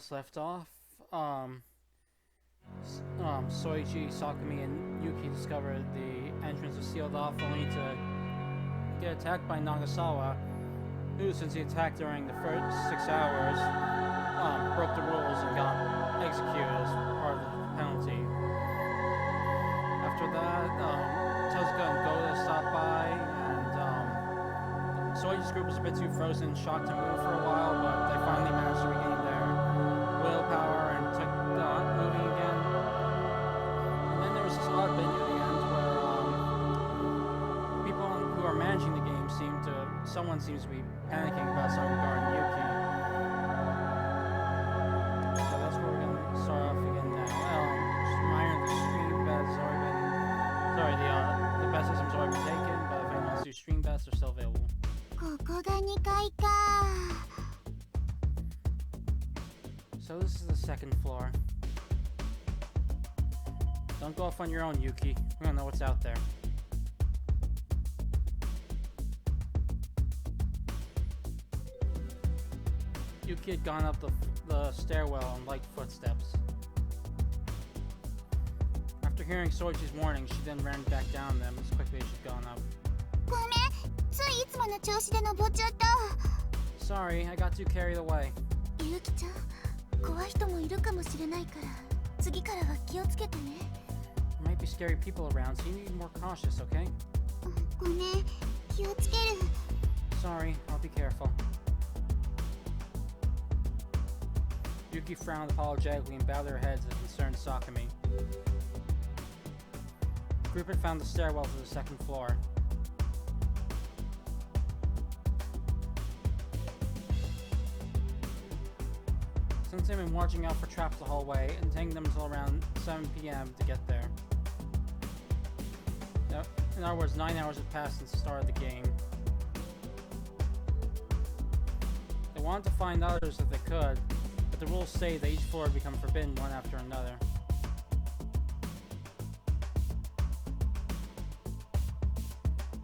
last left off, Soichi, Sakumi, and Yuki discover the entrance is sealed off, only to get attacked by Nagasawa, who, since he attacked during the first 6 hours, broke the rules and got executed as part of the penalty. After that, Tezuka and Goda stop by, and Soichi's group was a bit too frozen and shocked to move for a while, but they finally managed to regain their willpower and took moving again. And then there was this odd bit near the end where people who are managing the game someone seems to be panicking about something regarding Yuki. So that's where we're going to start off again now. Just a reminder, the stream bets has already been, the bet system's already been taken, but if anyone wants to do stream bets, they're still available. ここが2階か。 So this is the second floor. Don't go off on your own, Yuki. We don't know what's out there. Yuki had gone up the stairwell on light footsteps. After hearing Soichi's warning, she then ran back down them as quickly as she'd gone up. ごめん、ついいつもの調子で登っちゃった。 Sorry, I got too carried away. ゆうきちゃん、怖い人もいるかもしれないから、次からは気をつけてね。 There might be scary people around, so you need to be more cautious, okay? ごめん、気をつける。 Sorry, I'll be careful. Yuki frowned apologetically and bowed their heads at the concerned Sakumi. The group had found the stairwell to the second floor. Since they've been watching out for traps the whole way, and taking them until around 7 p.m. to get there. In other words, 9 hours had passed since the start of the game. They wanted to find others if they could, but the rules say that each floor would become forbidden one after another.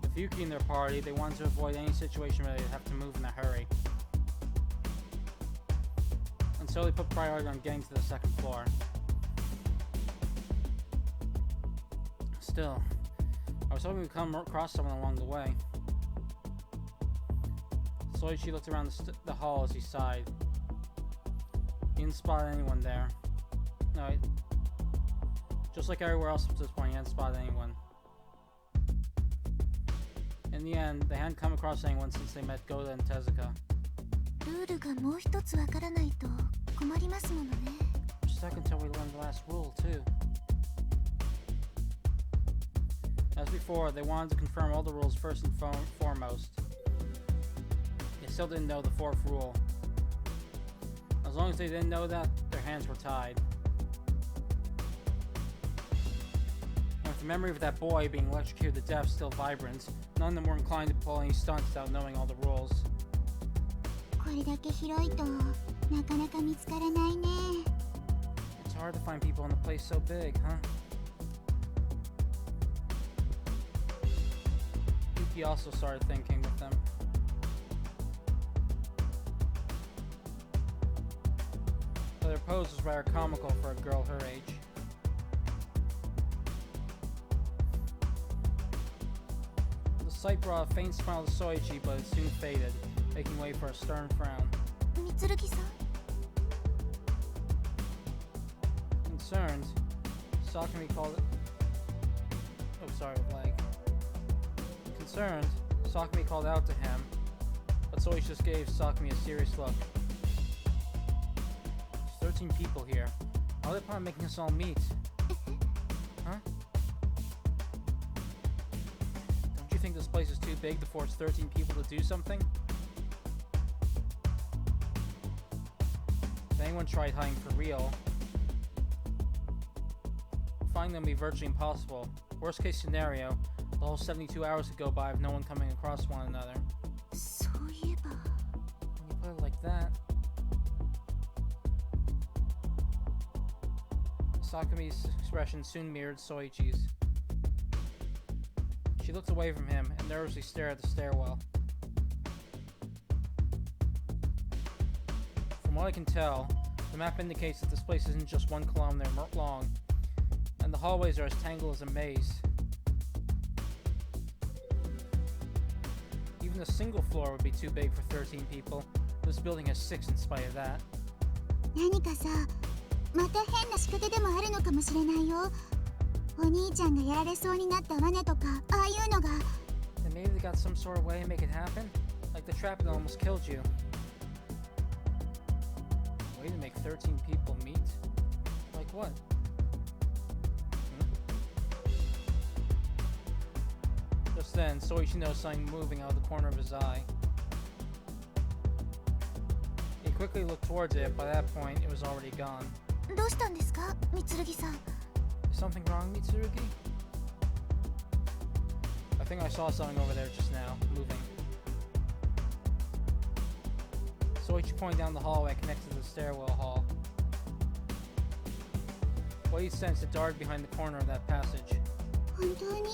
With Yuki in their party, they wanted to avoid any situation where they'd have to move in a hurry. And so they put priority on getting to the second floor. Still, I was hoping we'd come across someone along the way. Soichi looked around the hall as he sighed. He didn't spot anyone there. No, just like everywhere else up to this point, he hadn't spotted anyone. In the end, they hadn't come across anyone since they met Goda and Tezuka. ルールがもう一つわからないと困りますものね。 Just a second until we learn the last rule, too. As before, they wanted to confirm all the rules first and foremost. They still didn't know the fourth rule. As long as they didn't know that, their hands were tied. And with the memory of that boy being electrocuted to death still vibrant, none of them were inclined to pull any stunts without knowing all the rules. これだけ広いとなかなか見つからないね。 It's hard to find people in a place so big, huh? Yuki also started thinking with them. But their pose was rather comical for a girl her age. The sight brought a faint smile to Soichi, but it soon faded, making way for a stern frown. 光さん。 Concerned, Sakumi called it... Oh, sorry, lag. Concerned, Sakumi called out to him, but Soichi just gave Sakumi a serious look. There's 13 people here. How are they planning on making us all meet? Huh? Don't you think this place is too big to force 13 people to do something? If anyone tried hiding for real, finding them would be virtually impossible. Worst case scenario, the whole 72 hours could go by with no one coming across one another. そういえば。 When you put it like that... Sakumi's expression soon mirrored Soichi's. She looked away from him and nervously stared at the stairwell. From what I can tell, The map indicates that this place isn't just 1 kilometer long, and the hallways are as tangled as a maze. Even a single floor would be too big for 13 people. This building has 6 in spite of that. 何かさ、また変な仕掛けでもあるのかもしれないよ。お兄ちゃんがやられそうになった罠とか、ああいうのが。And maybe they got some sort of way to make it happen? Like the trap that almost killed you. Way to make 13 people meet? Like what? Just then, Soichi noticed something moving out of the corner of his eye. He quickly looked towards it, but by that point, it was already gone. どうしたんですか、Mitsurugiさん。Is something wrong, Mitsurugi? I think I saw something over there just now, moving. Soichi pointed down the hallway connected to the stairwell hall. What he sensed, it darted behind the corner of that passage. 本当に？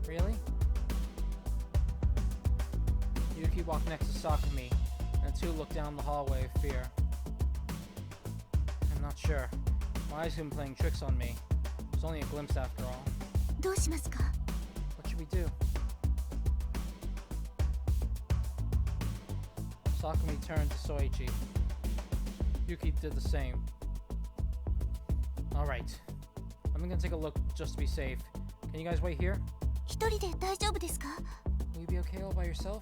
Really? Yuki walked next to Sakumi, and the two looked down the hallway of fear. I'm not sure. My eyes have been playing tricks on me. It was only a glimpse after all. どうしますか？ What should we do? Sakumi turned to Soichi. Yuki did the same. Alright. I'm gonna take a look just to be safe. Can you guys wait here? 一人で大丈夫ですか？ Will you be okay all by yourself?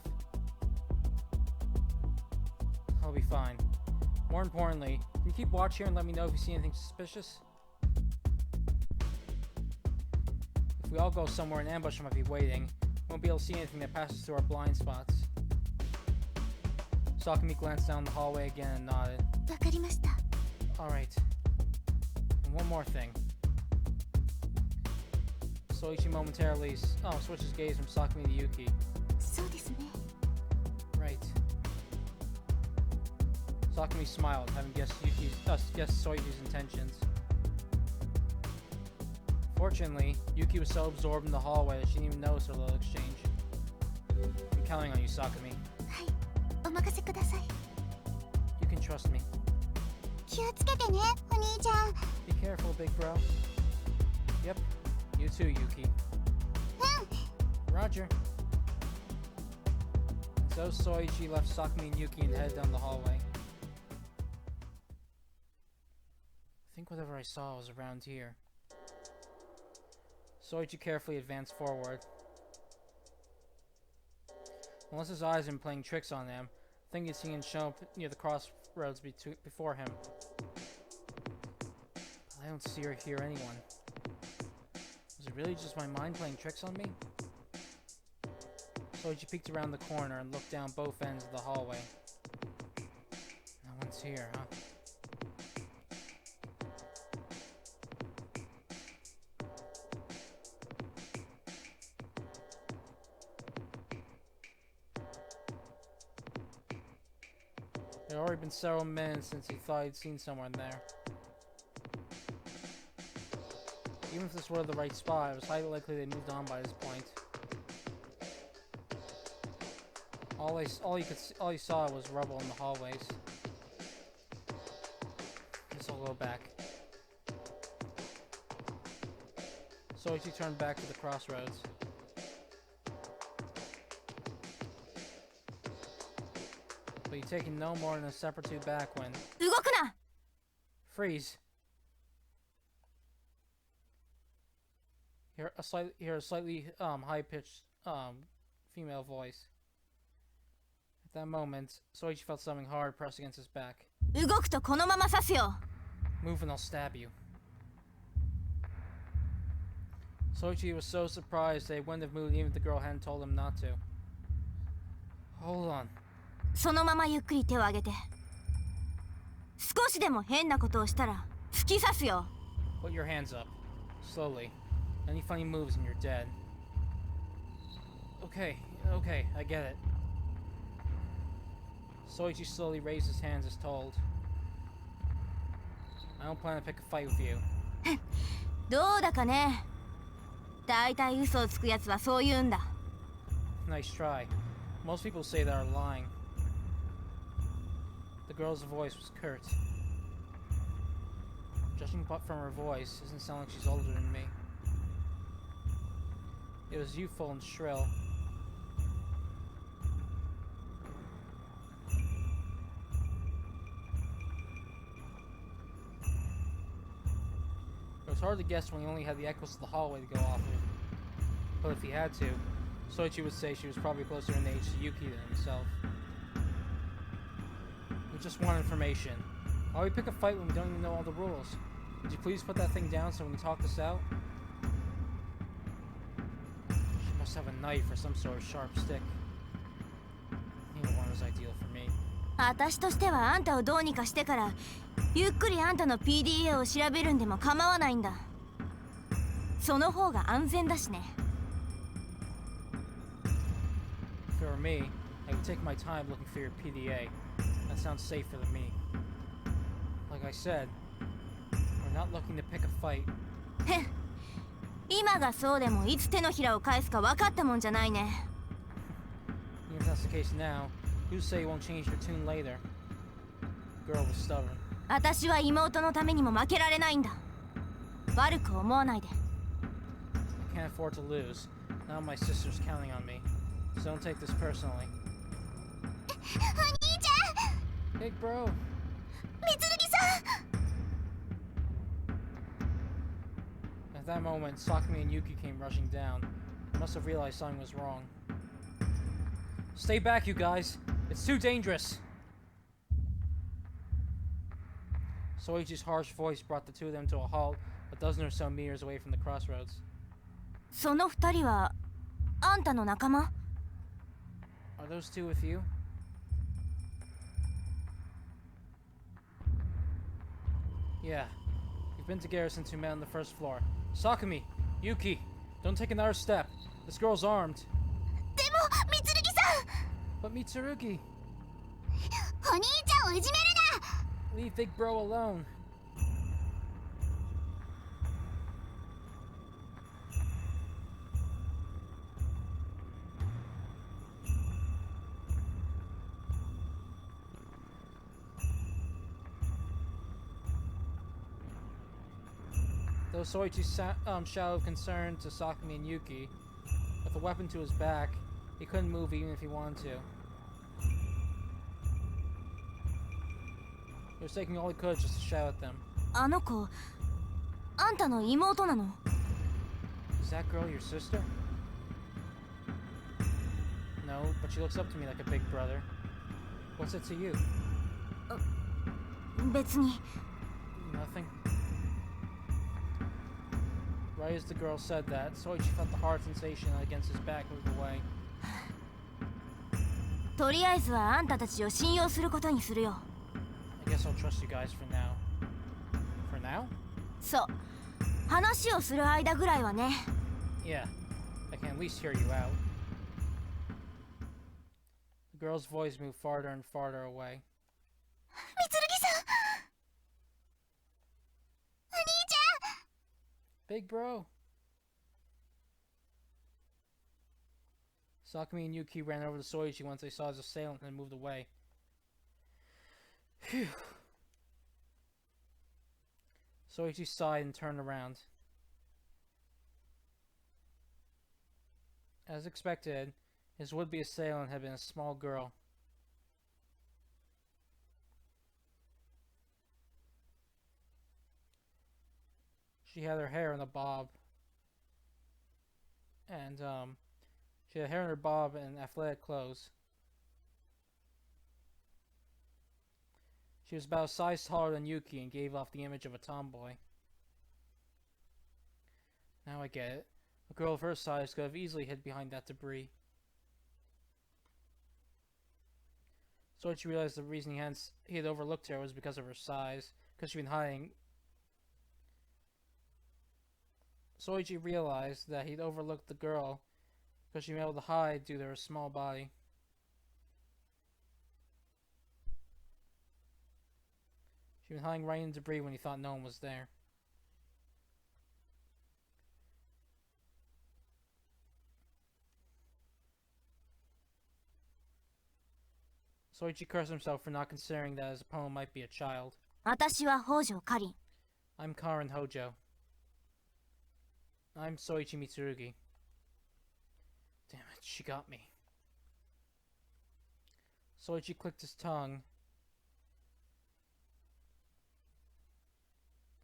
I'll be fine. More importantly, can you keep watch here and let me know if you see anything suspicious? If we all go somewhere, an ambush might be waiting. We won't be able to see anything that passes through our blind spots. Sakumi glanced down the hallway again and nodded. わかりました。 Alright. And one more thing. Soichi momentarily switches gaze from Sakumi to Yuki. そうですね。 Right. Sakumi smiled, having guessed Soichi's intentions. Fortunately, Yuki was so absorbed in the hallway that she didn't even notice their little exchange. I'm counting on you, Sakumi. はい、お任せください。 You can trust me. 気をつけてね、お兄ちゃん。 Be careful, big bro. Yep. You too, Yuki. うん。 Roger. And so Soichi left Sakumi and Yuki and headed down the hallway. I think whatever I saw was around here. Soichi carefully advanced forward. Unless his eyes have been playing tricks on him, I think he'd seen him show up near the crossroads before him. But I don't see or hear anyone. Was it really just my mind playing tricks on me? Soichi peeked around the corner and looked down both ends of the hallway. No one's here, huh? It had already been several minutes since he thought he'd seen someone there. Even if this were the right spot, it was highly likely they moved on by this point. All he saw was rubble in the hallways. Guess I'll go back. Soichi turned back to the crossroads. But he'd taken no more than a step or two back when... 動くな! Freeze! Hear a slightly high-pitched female voice. At that moment, Soichi felt something hard press against his back. 動くとこのまま刺すよ! Move and I'll stab you. Soichi was so surprised that he wouldn't have moved even if the girl hadn't told him not to. Hold on. そのままゆっくり手を上げて。少しでも変なことをしたら突き刺すよ。 Put your hands up. Slowly. Any funny moves and you're dead. Okay, I get it. Soichi slowly raised his hands as told. I don't plan to pick a fight with you. どうだかね。だいたい嘘をつくやつはそう言うんだ。 Nice try. Most people say they are lying. The girl's voice was curt. Judging from her voice, doesn't sound like she's older than me. It was youthful and shrill. It was hard to guess when he only had the echoes of the hallway to go off of. But if he had to, Soichi would say she was probably closer in age to Yuki than himself. We just want information. Why we pick a fight when we don't even know all the rules? Would you please put that thing down so we can talk this out? She must have a knife or some sort of sharp stick. Neither one is ideal for me. 私としてはあんたをどうにかしてからゆっくりあんたの PDA を調べるんでも構わないんだ。その方が安全だしね。If it were me, I would take my time looking for your PDA. That sounds safer than me. Like I said, we're not looking to pick a fight. へっ、今がそうでもいつ手のひらを返すか分かったもんじゃないね。Even if that's the case now, who's to say you won't change your tune later? The girl was stubborn. 私は妹のためにも負けられないんだ。悪く思わないで。I can't afford to lose. Now my sister's counting on me. So don't take this personally. お兄ちゃん Hey, bro. 三剣さん At that moment, Sakumi and Yuki came rushing down. They must have realized something was wrong. Stay back, you guys. It's too dangerous. Soichi's harsh voice brought the two of them to a halt a dozen or so meters away from the crossroads. その二人はあんたの仲間？ Are those two with you? Yeah. We've been together since we met on the first floor. Sakumi! Yuki! Don't take another step. This girl's armed. でも三剣さん But Mitsurugi! お兄ちゃんをいじめるな Leave Big Bro alone. Though Soichi shouted concern to Sakumi and Yuki, with a weapon to his back, he couldn't move even if he wanted to. He was taking all he could just to shout at them. あの子、あんたの妹なの？ Is that girl your sister? No, but she looks up to me like a big brother. What's it to you? 別に。 Nothing? Right as the girl said that, Soichi felt the hard sensation against his back move away. とりあえずはあんたたちを信用することにするよ。I guess I'll trust you guys for now. For now? そう。話をする間ぐらいはね。Yeah, I can at least hear you out. The girl's voice moved farther and farther away. 三剣さんお兄ちゃん Big bro! Sakumi and Yuki ran over to Soichi once they saw his assailant and moved away. Phew. Soichi sighed and turned around. As expected, his would-be assailant had been a small girl. She had her hair in a bob. And, she had hair in her bob and athletic clothes. She was about a size taller than Yuki and gave off the image of a tomboy. Now I get it. A girl of her size could have easily hid behind that debris. Soichi realized the reason he had overlooked her was because of her size, because she'd been hiding. Soichi realized that he'd overlooked the girl because she'd been able to hide due to her small body. She'd been hiding right in debris when he thought no one was there. Soichi cursed himself for not considering that his opponent might be a child. 私は北条カリン。I'm Karen Hojo. I'm Soichi Mitsurugi. Damn it, she got me. Soichi clicked his tongue.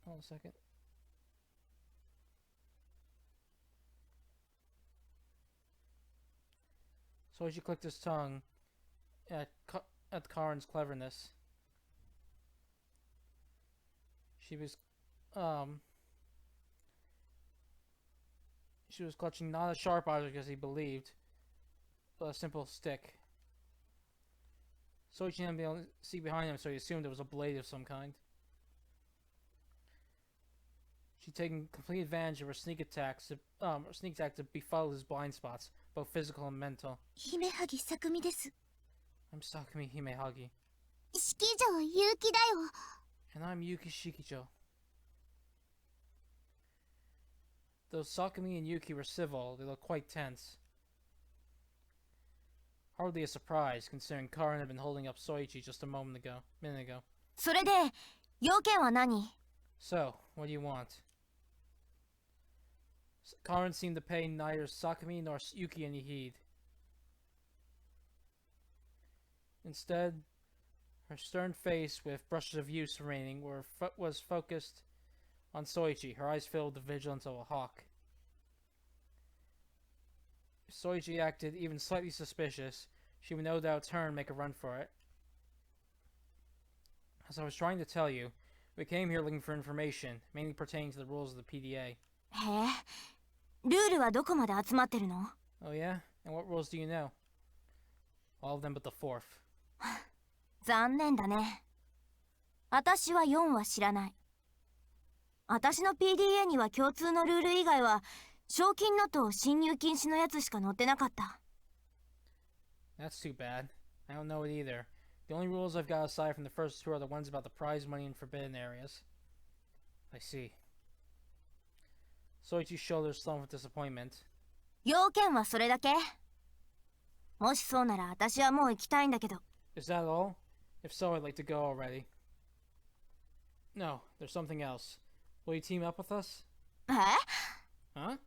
Hold on a second. Soichi clicked his tongue at Karen's cleverness. She was clutching not a sharp object as he believed, but a simple stick. Soichi didn't be able to see behind him, so he assumed it was a blade of some kind. She'd taken complete advantage of her sneak attack to befuddle his blind spots, both physical and mental. 姫萩さくみです。 I'm Sakumi Himehagi. 式場結城だよ。 And I'm Yuki Shikijo. Though Sakumi and Yuki were civil, they looked quite tense. Hardly a surprise, considering Karen had been holding up Soichi just a minute ago. それで要件は何？ So, what do you want? Karen seemed to pay neither Sakumi nor Yuki any heed. Instead, her stern face, with brushes of youth remaining, was focused on Soichi, her eyes filled with the vigilance of a hawk. If Soichi acted even slightly suspicious, she would no doubt turn and make a run for it. As I was trying to tell you, we came here looking for information, mainly pertaining to the rules of the PDA. へえ、ルールはどこまで集まってるの？ Oh yeah? And what rules do you know? All of them but the fourth. 残念だね。私は4は知らない。私の PDA には共通のルール以外は賞金のと侵入禁止のやつしか載ってなかった。That's too bad. I don't know it either. The only rules I've got aside from the first two are the ones about the prize money in forbidden areas. I see. Soichi's shoulders slumped with disappointment. 要件はそれだけ？もしそうなら私はもう行きたいんだけど。Is that all? If so, I'd like to go already. No, there's something else. Will you team up with us? え？ Huh?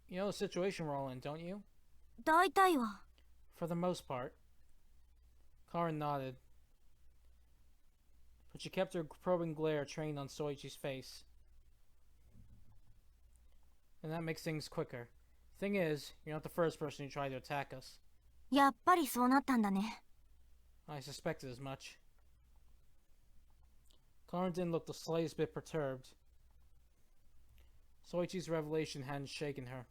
You know the situation we're all in, don't you? 大体は。For the most part. Karen nodded. But she kept her probing glare trained on Soichi's face. And that makes things quicker. Thing is, you're not the first person who tried to attack us. やっぱりそうなったんだね。I suspected as much. Karen didn't look the slightest bit perturbed. Soichi's revelation hadn't shaken her.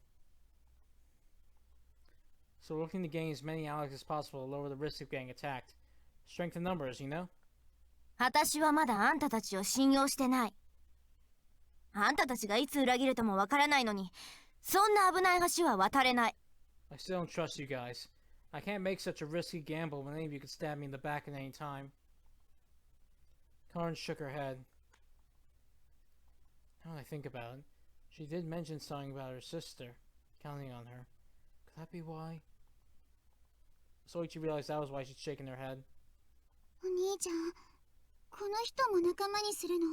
So we're looking to gain as many allies as possible to lower the risk of getting attacked. Strength in numbers, you know? 私はまだあんたたちを信用してない。あんたたちがいつ裏切るともわからないのに、そんな危ない橋は渡れない。I still don't trust you guys. I can't make such a risky gamble when any of you could stab me in the back at any time. Karen shook her head. Now that I think about it, she did mention something about her sister, counting on her. Could that be why? Soichi realized that was why she'd shaken her head. お兄ちゃん、この人も仲間にするの？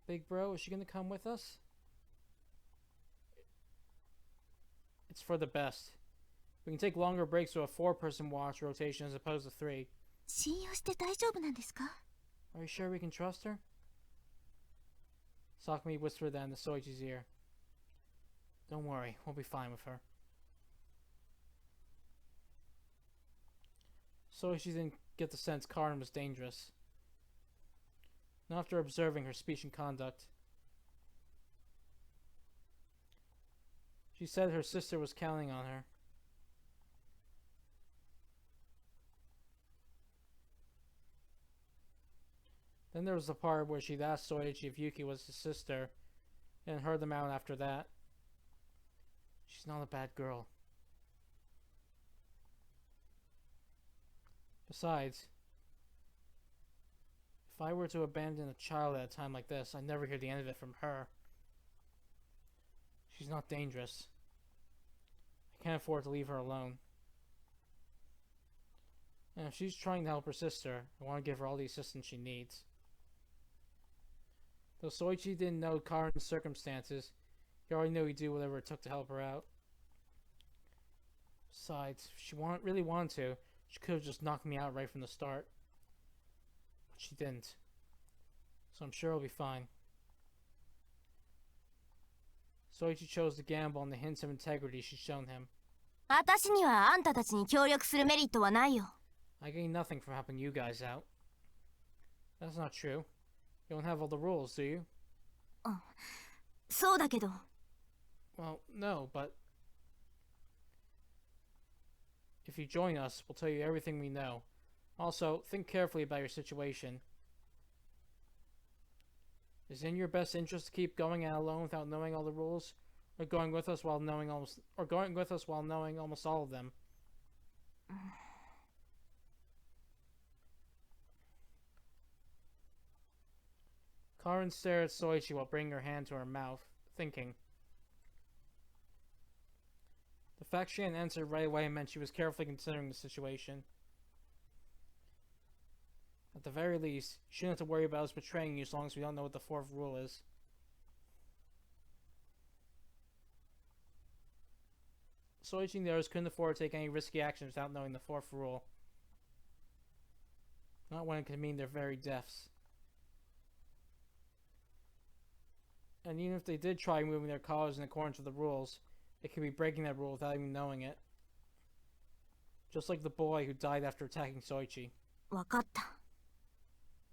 Big bro, is she gonna come with us? It's for the best. We can take longer breaks to a 4-person watch rotation as opposed to 3. 信用して大丈夫なんですか？ Are you sure we can trust her? Sakumi whispered that into Soichi's ear. Don't worry, we'll be fine with her. Soichi didn't get the sense Karen was dangerous. Not after observing her speech and conduct. She said her sister was counting on her. Then there was the part where she'd asked Soichi if Yuki was his sister, and heard them out after that. She's not a bad girl. Besides, if I were to abandon a child at a time like this, I'd never hear the end of it from her. She's not dangerous. I can't afford to leave her alone. And if she's trying to help her sister, I want to give her all the assistance she needs. Though Soichi didn't know Karin's circumstances, he already knew he'd do whatever it took to help her out. Besides, if she really wanted to, she could have just knocked me out right from the start. But she didn't. So I'm sure I'll be fine. Soichi chose to gamble on the hints of integrity she's shown him. 私にはあんたたちに協力するメリットはないよ。I gain nothing from helping you guys out. That's not true. You don't have all the rules, do you? そうだけど。Well, no, but if you join us, we'll tell you everything we know. Also, think carefully about your situation. Is it in your best interest to keep going out alone without knowing all the rules, or going with us while knowing almost all of them? Karin stared at Soichi while bringing her hand to her mouth, thinking. The fact she hadn't answered right away meant she was carefully considering the situation. At the very least, you shouldn't have to worry about us betraying you as long as we don't know what the fourth rule is. Soichi and the others couldn't afford to take any risky actions without knowing the fourth rule. Not when it could mean their very deaths. And even if they did try moving their collars in accordance with the rules, it could be breaking that rule without even knowing it. Just like the boy who died after attacking Soichi. わかった。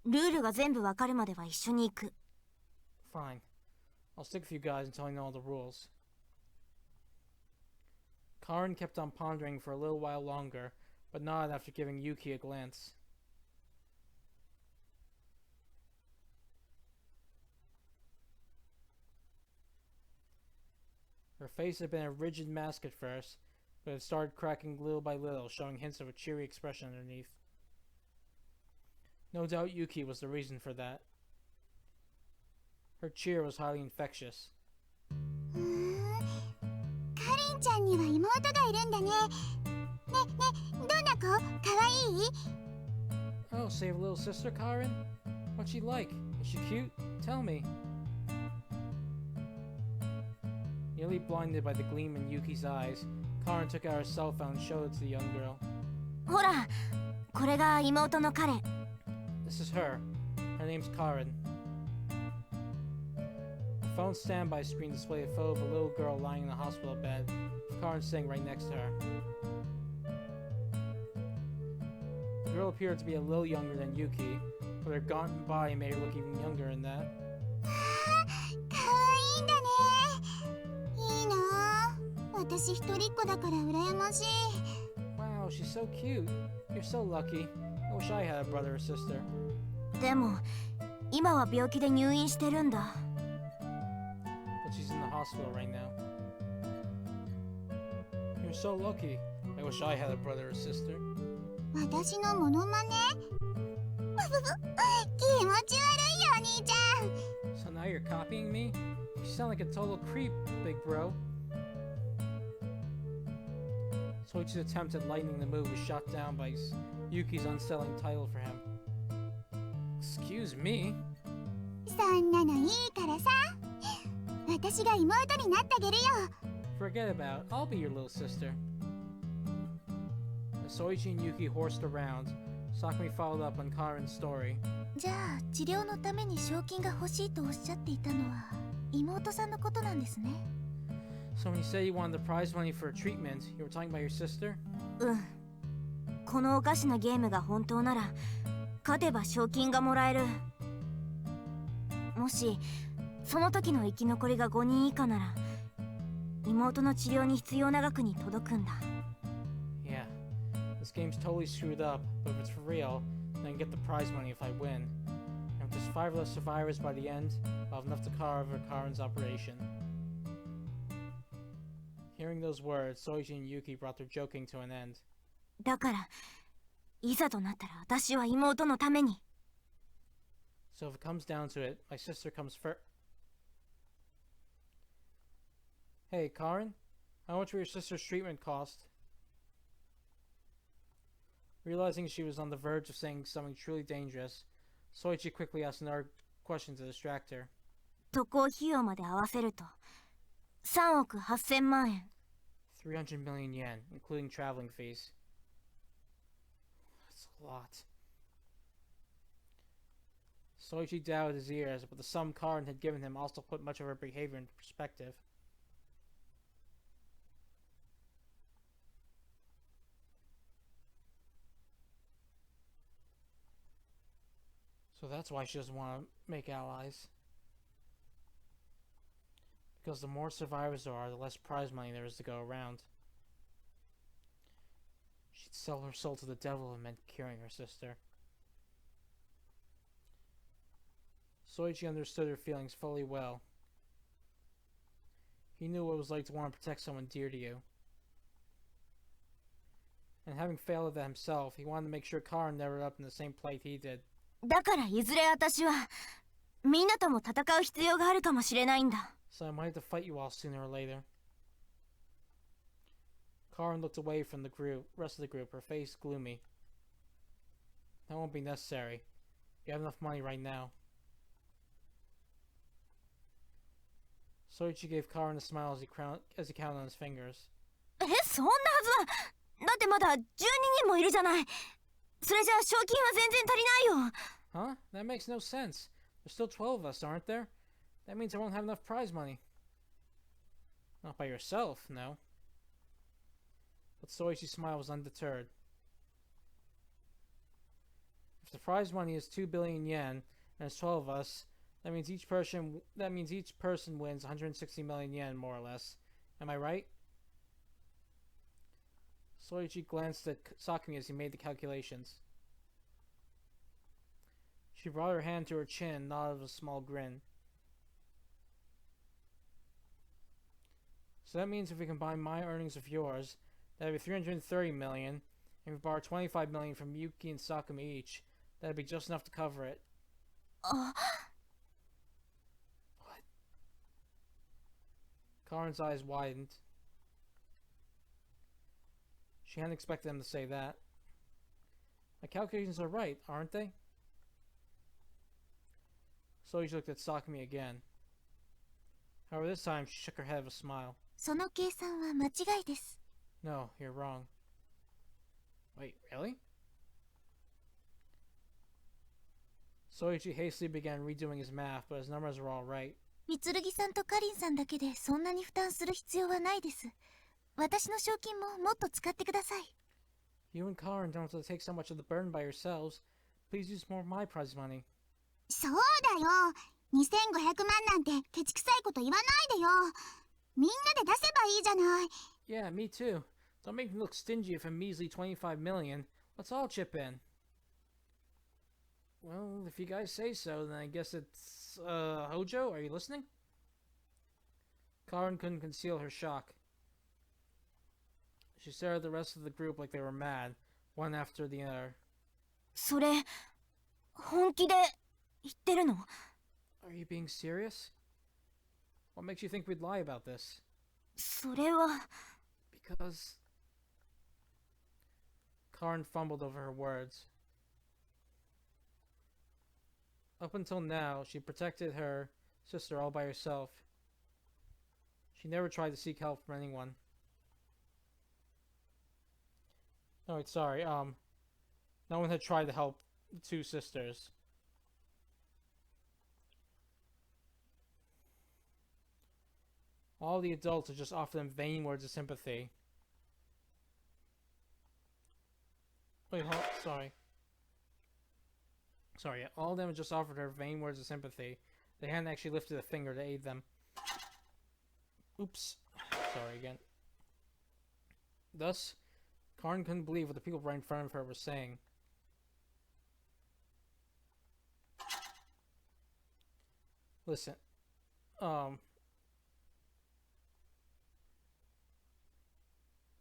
ルールが全部わかるまでは一緒に行く。Fine. I'll stick with you guys until I know all the rules. Karin kept on pondering for a little while longer, but nodded after giving Yuki a glance. Her face had been a rigid mask at first, but it started cracking little by little, showing hints of a cheery expression underneath. No doubt Yuki was the reason for that. Her cheer was highly infectious. カリンちゃんには妹がいるんだね。どんな子？かわいい？ Oh, so you have a little sister, Karin? What's she like? Is she cute? Tell me. Nearly blinded by the gleam in Yuki's eyes, Karin took out her cell phone and showed it to the young girl. ほら、これが妹の彼。This is her. Her name's Karin. The phone's standby screen displayed a photo of a little girl lying in a hospital bed, with Karin sitting right next to her. The girl appeared to be a little younger than Yuki, but her gaunt body made her look even younger in that. かわいいんだね。いいなあ。私一人っ子だから羨ましい。Wow, she's so cute. You're so lucky. I wish I had a brother or sister. でも、今は病気で入院してるんだ。But she's in the hospital right now. You're so lucky. I wish I had a brother or sister. 私のモノマネ？気持ち悪いよ、お兄ちゃん。So now you're copying me? You sound like a total creep, big bro. Soichi's attempt at lightening the mood was shot down by Yuki's unsettling title for him. Excuse me? そんなのいいからさ。私が妹になってあげるよ。Forget about it. I'll be your little sister. As Soichi and Yuki horsed around, Sakumi followed up on Karin's story. じゃあ治療のために賞金が欲しいとおっしゃっていたのは妹さんのことなんですね。So when you said you wanted the prize money for a treatment, you were talking about your sister? うん。このおかしなゲームが本当なら、勝てば賞金がもらえる。もし、その時の生き残りが5人以下なら、妹の治療に必要な額に届くんだ。Yeah, this game's totally screwed up, but if it's for real, then I can get the prize money if I win. And if there's 5 less survivors by the end, I'll have enough to cover Karin's operation. Hearing those words, Soichi and Yuki brought their joking to an end. だから、いざとなったら私は妹のために。So if it comes down to it, my sister comes first. Hey, Karin? How much will your sister's treatment cost? Realizing she was on the verge of saying something truly dangerous, Soichi quickly asked another question to distract her. 渡航費用まで合わせると3億8000万円。300 million yen, including traveling fees. That's a lot. Soichi doubted his ears, but the sum Karin had given him also put much of her behavior into perspective. So that's why she doesn't want to make allies. Because the more survivors there are, the less prize money there is to go around. She'd sell her soul to the devil if it meant curing her sister. Soichi understood her feelings fully well. He knew what it was like to want to protect someone dear to you. And having failed at that himself, he wanted to make sure Karin never ended up in the same plight he did. だからいずれ私はみんなとも戦う必要があるかもしれないんだ。So I might have to fight you all sooner or later. Karin looked away from the rest of the group, her face gloomy. That won't be necessary. You have enough money right now. Soichi gave Karin a smile as he counted on his fingers. そんなはずは。だってまだ12人もいるじゃない。それじゃあ賞金は全然足りないよ。Huh? That makes no sense. There's still 12 of us, aren't there? That means I won't have enough prize money. Not by yourself, no. But Soichi's smile was undeterred. If the prize money is 2 billion yen, and there's 12 of us, that means each person wins 160 million yen, more or less. Am I right? Soichi glanced at Sakumi as he made the calculations. She brought her hand to her chin and nodded with a small grin. So that means if we combine my earnings with yours, that'd be 330 million, and if we borrow 25 million from Yuki and Sakumi each, that'd be just enough to cover it. What? Karin's eyes widened. She hadn't expected them to say that. My calculations are right, aren't they? Soichi looked at Sakumi again. However, this time she shook her head with a smile. その計算は間違いです。 No, you're wrong. Wait, really? Soichi hastily began redoing his math, but his numbers were all right. 三剣さんとカリンさんだけでそんなに負担する必要はないです。私の賞金ももっと使ってください。You and Karin don't have to take so much of the burden by yourselves. Please use more of my prize money. そうだよ。2500万なんてケチくさいこと言わないでよ。みんなで出せばいいじゃない。Yeah, me too. Don't make me look stingy for a measly 25 million. Let's all chip in. Well, if you guys say so, then I guess it's, Hojo, are you listening? Karin couldn't conceal her shock. She stared at the rest of the group like they were mad, one after the other. それ本気で言ってるの？ Are you being serious? What makes you think we'd lie about this? それは。 Because... Karin fumbled over her words. Up until now, she protected her sister all by herself. She never tried to seek help from anyone. No, wait, sorry, no one had tried to help the two sisters. All the adults had just offered them vain words of sympathy. Wait, sorry. Sorry, yeah, all of them had just offered her vain words of sympathy. They hadn't actually lifted a finger to aid them. Oops. Sorry again. Thus, Karin couldn't believe what the people right in front of her were saying. Listen,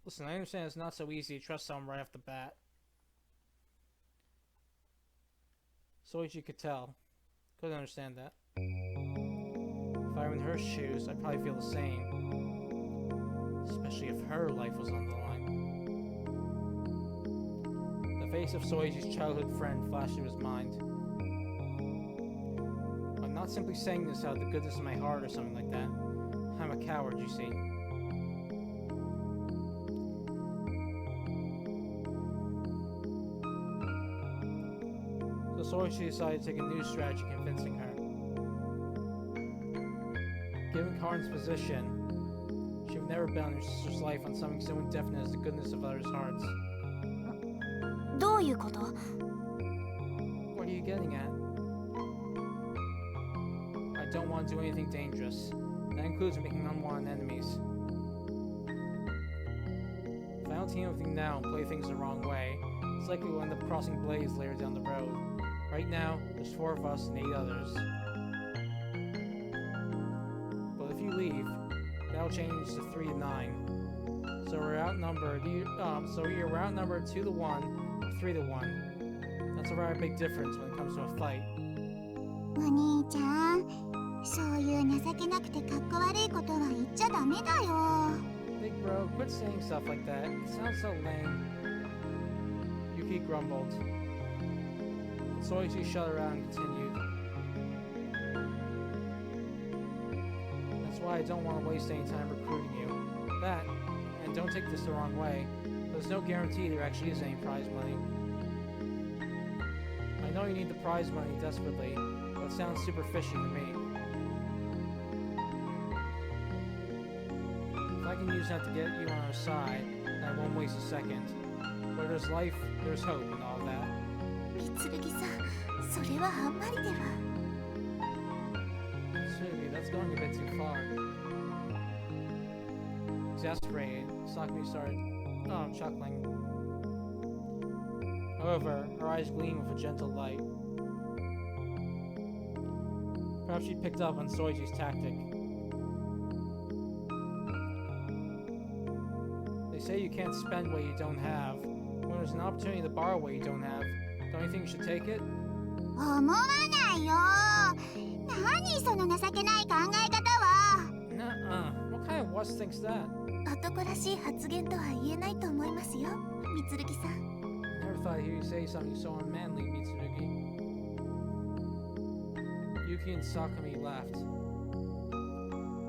listen, I understand it's not so easy to trust someone right off the bat. Soichi could tell. Couldn't understand that. If I were in her shoes, I'd probably feel the same. Especially if her life was on the line. The face of Soichi's childhood friend flashed through his mind. not simply saying this out of the goodness of my heart or something like that. I'm a coward, you see. So Soichi decided to take a new strategy convincing her. Given Karin's position, she would never bet on her sister's life on something so indefinite as the goodness of others' hearts. どういうこと？ What are you getting at? I don't want to do anything dangerous. That includes making unwanted enemies. If I don't team up with you now and play things the wrong way, it's likely we'll end up crossing blades later down the road. Right now, there's 4 of us and 8 others. But if you leave, that'll change to 3 to 9. So we're outnumbered. We're outnumbered 2 to 1, 3 to 1. That's a very big difference when it comes to a fight. お兄ちゃん、そういう情けなくてかっこ悪いことは言っちゃダメだよ。 Big bro, quit saying stuff like that. It sounds so lame. Yuki grumbled. Soichi shut her out and continued. That's why I don't want to waste any time recruiting you. That, and don't take this the wrong way, there's no guarantee there actually is any prize money. I know you need the prize money desperately, but it sounds super fishy to me. If I can use that to get you on our side, then I won't waste a second. Where there's life, there's hope and all that. 三剣さん、それはあんまりでは。 Tsurugi, that's going a bit too far. Exasperated, Sakumi started chuckling. However, her eyes gleamed with a gentle light. Perhaps she picked up on Soichi's tactic. They say you can't spend what you don't have. When there's an opportunity to borrow what you don't have, don't you think you should take it? 思わないよ。何その情けない考え方は。Nuh-uh. What kind of wuss thinks that? 男らしい発言とは言えないと思いますよ、三剣さん。 Never thought I'd hear you say something so unmanly, Mitsurugi. Yuki and Sakumi laughed.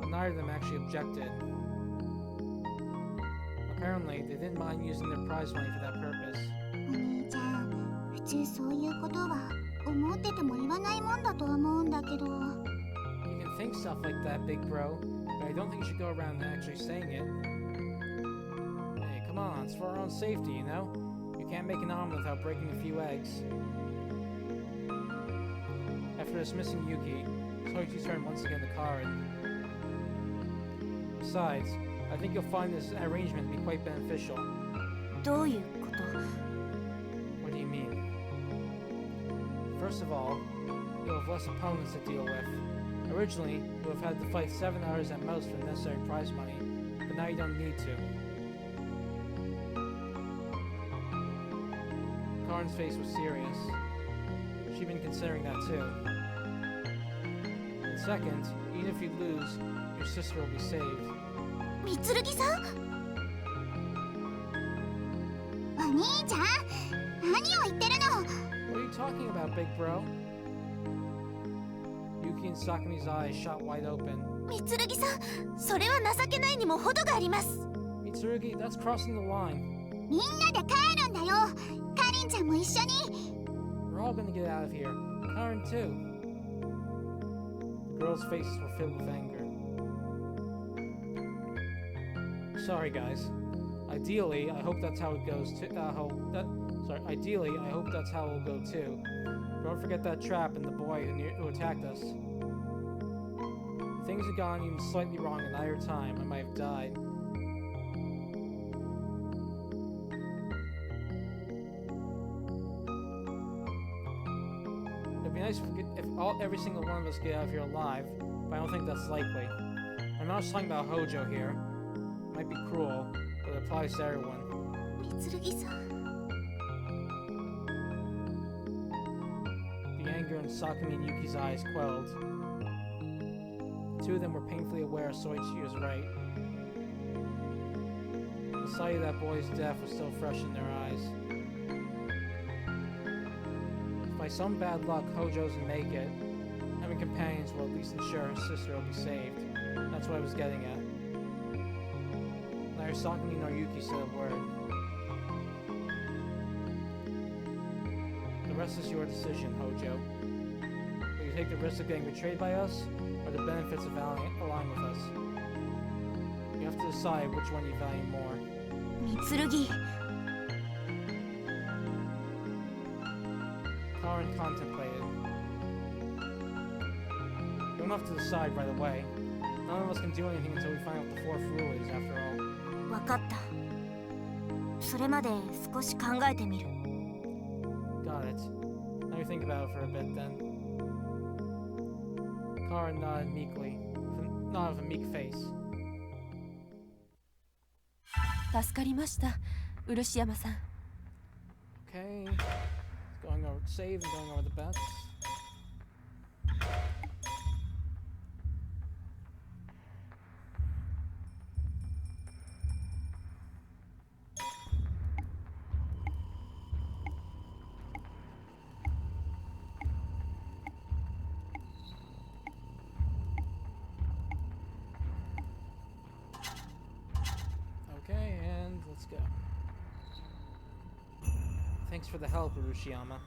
But neither of them actually objected. Apparently, they didn't mind using their prize money for that purpose. お兄ちゃん、普通そういうことは思ってても言わないもんだと思うんだけど。 You can think stuff like that, big bro, but I don't think you should go around actually saying it. Hey, come on, it's for our own safety, you know? You can't make an omelet without breaking a few eggs. After dismissing Yuki, Soichi turned once again to Karin. Besides, I think you'll find this arrangement to be quite beneficial. どういうこと？ What do you mean? First of all, you'll have less opponents to deal with. Originally, you would have had to fight 7 hours at most for the necessary prize money, but now you don't need to. Karin's face was serious. She'd been considering that too. And second, even if you lose, your sister will be saved. 三剣さん、お兄ちゃん、何を言ってるの。 What are you talking about, big bro? Yuki and Sakumi's eyes shot wide open. 三剣さん、それは情けないにも程があります。 Mitsurugi, that's crossing the line. みんなで帰るんだよ。かりんちゃんも一緒に。 We're all gonna get out of here. Karin too. The girls' faces were filled with anger. Sorry, guys. Ideally, I hope that's how it goes too. Ideally, I hope that's how it'll go too. Don't forget that trap and the boy who attacked us. If things had gone even slightly wrong at either time, I might have died. It'd be nice if every single one of us get out of here alive, but I don't think that's likely. I'm not just talking about Hojo here. It might be cruel, but it applies to everyone. 三剣さん。 The anger in Sakumi and Yuki's eyes quelled. The two of them were painfully aware Soichi was right. The sight of that boy's death was still fresh in their eyes. If by some bad luck Hojo doesn't make it, and Having companions will at least ensure her sister will be saved. That's what I was getting at. Neither Sakumi nor Yuki said a word. The rest is your decision, Hojo. Will you take the risk of getting betrayed by us, or the benefits of allying with us? You have to decide which one you value more. 三剣 Karin contemplated. You don't have to decide right away. None of us can do anything until we find out the fourth rule is, after all. わかった。それまで少し考えてみる。 Got it. Let me think about it for a bit then. Karin nodded meekly, not with a meek face. 助かりました、漆山さん。 Okay. Going over save and going over the bets. Okay, and let's go. Thanks for the help, Urushiama.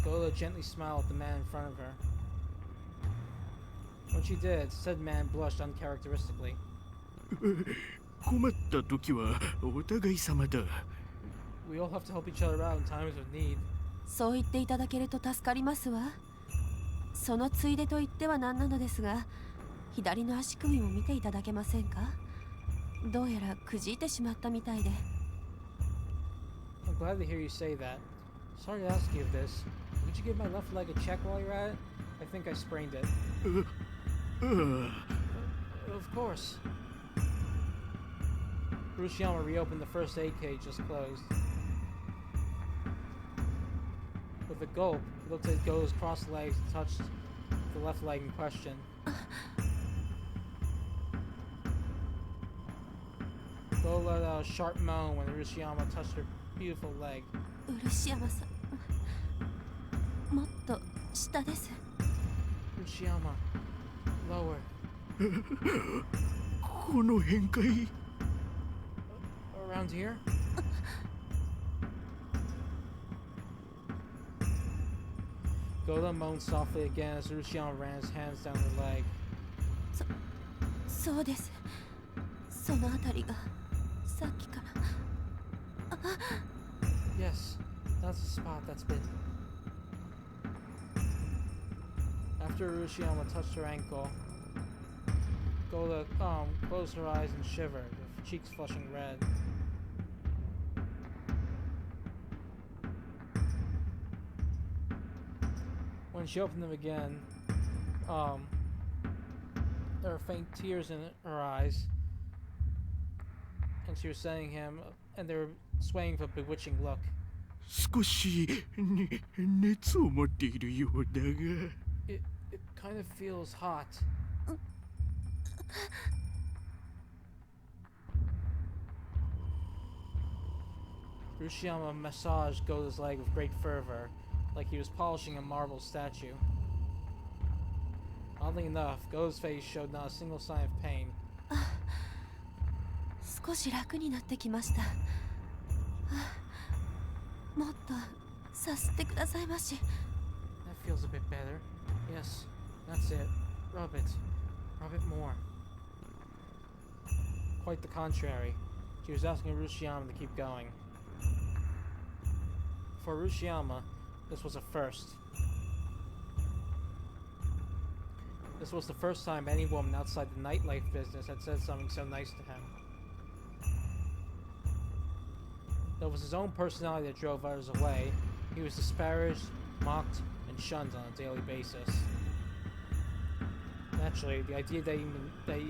Gola gently smiled at the man in front of her. When she did, said man blushed uncharacteristically. 困った時はお互い様だ。 We all have to help each other out in times of need. そう言っていただけると助かりますわ。そのついでと言ってはなんなのですが、左の足首も見ていただけませんか？どうやらくじいてしまったみたいで。 I'm glad to hear you say that. Sorry to ask you of this. Would you give my left leg a check while you're at it? I think I sprained it. Of course. Urushiama reopened the first aid cage just closed. With a gulp, he looked at Go's crossed legs and touched the left leg in question. Go let out a sharp moan when Urushiama touched her beautiful leg. 漆山さん、もっと下です。 Urushiama, lower. この辺かい？ Around here? Gola moaned softly again as Urushiama ran his hands down her leg. そうです。そのあたりがさっきから。 Yes, that's the spot that's been. After Urushiama touched her ankle, Gola closed her eyes and shivered, with cheeks flushing red. When she opened them again, there were faint tears in her eyes, and she was saying him, and they were swaying with a bewitching look. 少し熱を持っているようだが。 It kind of feels hot. Urushiama massaged Goda's leg with great fervor, like he was polishing a marble statue. Oddly enough, Goda's face showed not a single sign of pain. 少し楽になってきました。もっとさすってくださいまし。 That feels a bit better. Yes, that's it. Rub it. Rub it more. Quite the contrary. She was asking Urushiama to keep going. For Urushiama, this was a first. This was the first time any woman outside the nightlife business had said something so nice to him. Though it was his own personality that drove others away, he was disparaged, mocked, and shunned on a daily basis. Naturally, the idea that he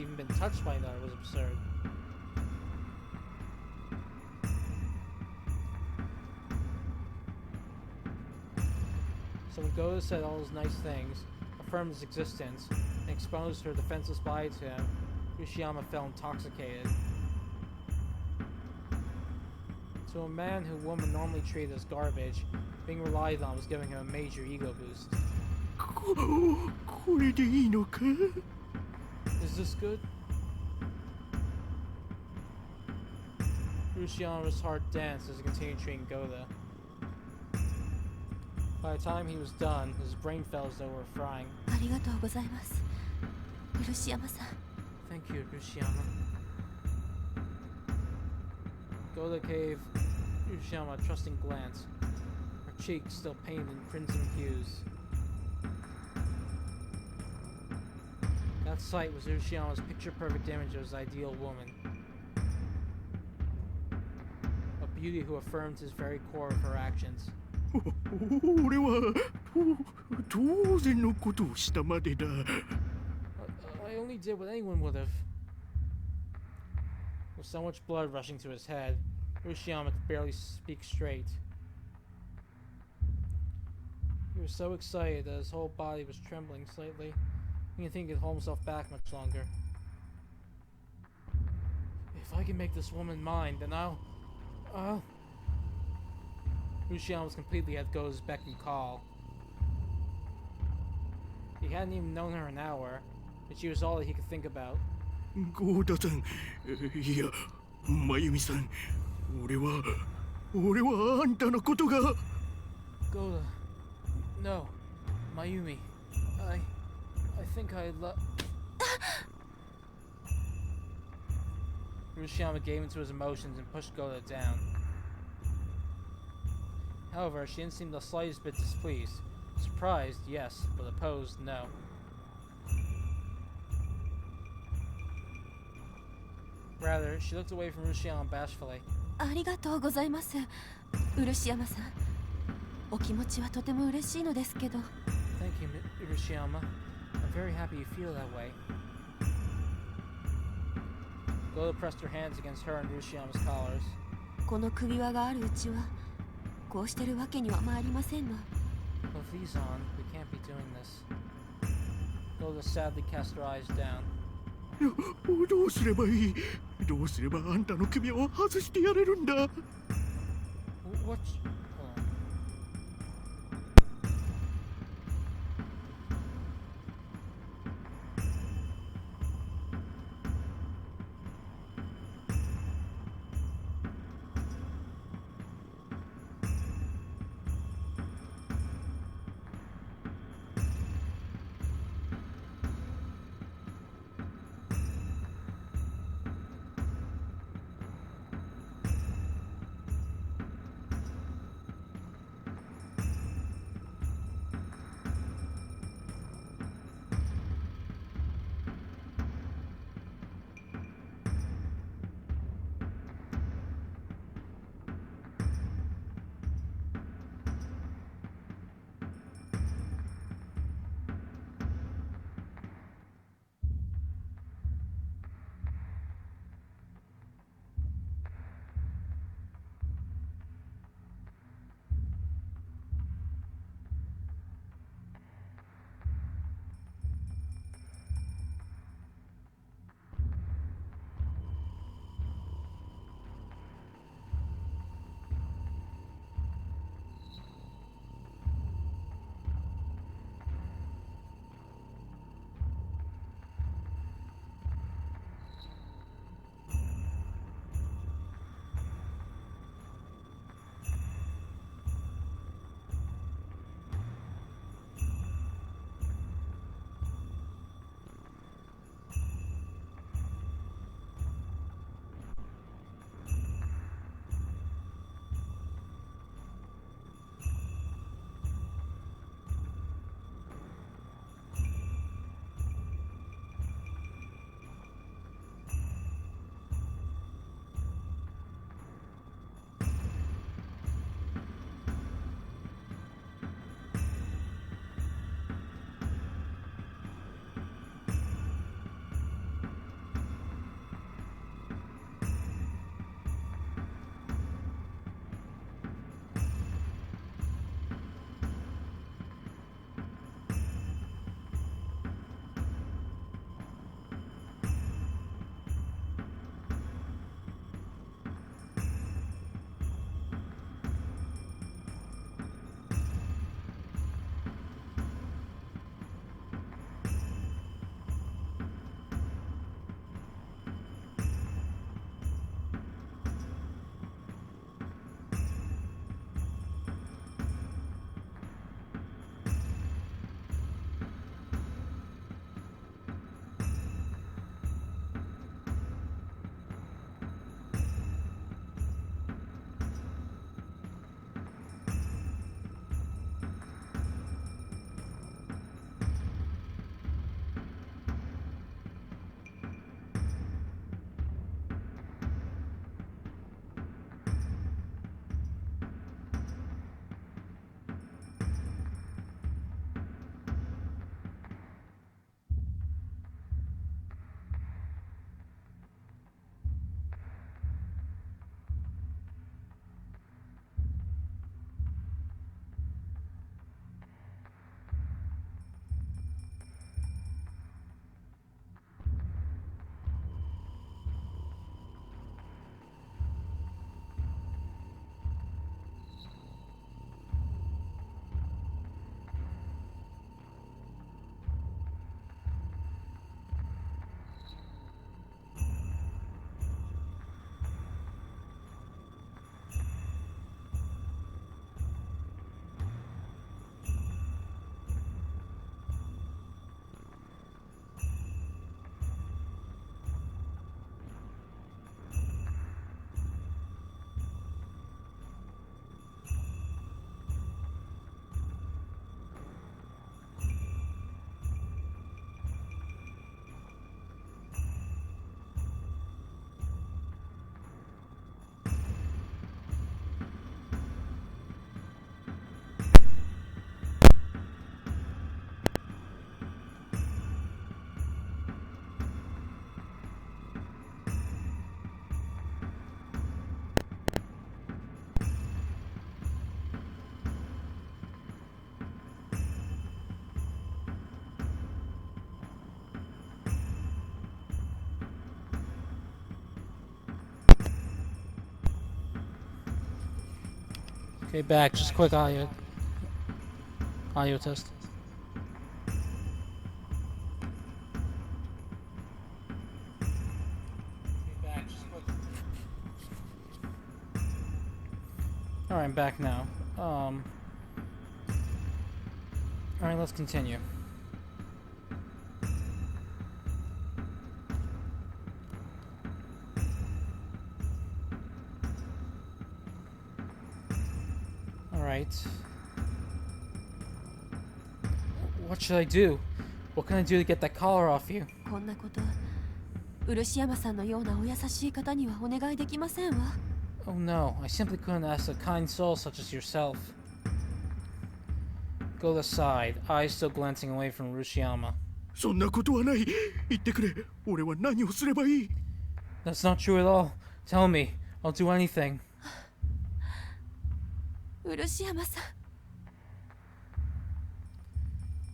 even been touched by another was absurd. So when Goda said all those nice things, affirmed his existence, and exposed her defenseless body to him, Urushiama felt intoxicated. To a man who women normally treated as garbage, being relied on was giving him a major ego boost. これでいいのか？ Is this good? Rushiyama's heart danced as he continued treating Goda. By the time he was done, his brain felt as though it were frying. ありがとうございます、漆山さん。 Thank you, Rushiyama. Goda gave Rushiyama a trusting glance, her cheeks still painted in crimson hues. That sight was Rushiyama's picture-perfect image of his ideal woman. A beauty who affirmed his very core of her actions. 俺は当然のことをしたまでだ。 I only did what anyone would have. With so much blood rushing to his head, Rushiyama could barely speak straight. He was so excited that his whole body was trembling slightly. He didn't think he could hold himself back much longer. If I can make this woman mine, then I'll... Rushiyama was completely at Go's beck and call. He hadn't even known her an hour, but she was all that he could think about. ゴーダさん、いや、真由美さん、俺はあんたのことが。 Goda. No. Mayumi. I think I Rushiyama gave into his emotions and pushed Goda down. However, she didn't seem the slightest bit displeased. Surprised, yes, but opposed, no. Rather, she looked away from Rushiyama bashfully. ありがとうございます、漆山さん。お気持ちはとても嬉しいのですけど。 Thank you, Rushiyama. I'm very happy you feel that way. Goda pressed her hands against her and Rushiyama's collars. この首輪があるうちはこうしてるわけには参りませんの。 With these on, we can't be doing this. Goda sadly cast her eyes down. どうすればいい？どうすればあんたの首を外してやれるんだ？ What? Hold on. Okay, back. Just quick audio test. Alright, I'm back now. Alright, let's continue. Alright. What should I do? What can I do to get that collar off you? こんなこと漆山さんのようなお優しい方にはお願いできませんわ。 Oh no, I simply couldn't ask a kind soul such as yourself. Go to the side, eyes still glancing away from Rushiyama. そんなことはない。言ってくれ。俺は何をすればいい？ That's not true at all. Tell me, I'll do anything. 漆山さん、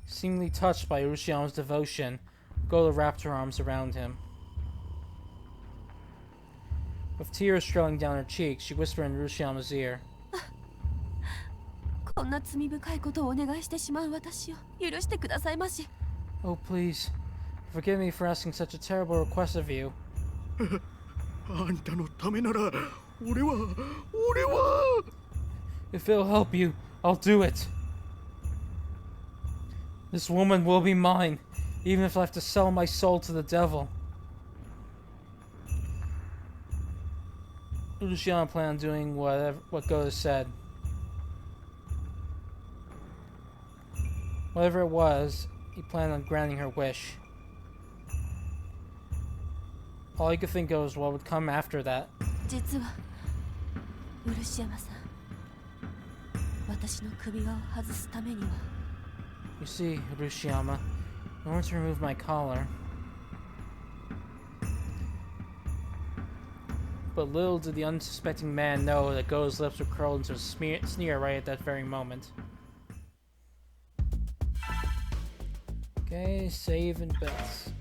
Seemingly touched by Urushiyama's devotion, Gola wrapped her arms around him. With tears trailing down her cheeks, she whispered in Urushiyama's ear. こんな罪深いことをお願いしてしまう私を許してくださいまし。 Oh, please. Forgive me for asking such a terrible request of you. あんたのためなら、俺は。 If it'll help you, I'll do it. This woman will be mine, even if I have to sell my soul to the devil. Luciano planned on doing what Goda said. Whatever it was, he planned on granting her wish. All he could think of was what would come after that. 実は漆山さん、私の首輪を外すためには。 You see, Urushiyama, in order to remove my collar. But little did the unsuspecting man know that Go's lips were curled into a sneer right at that very moment. Okay, save and bets.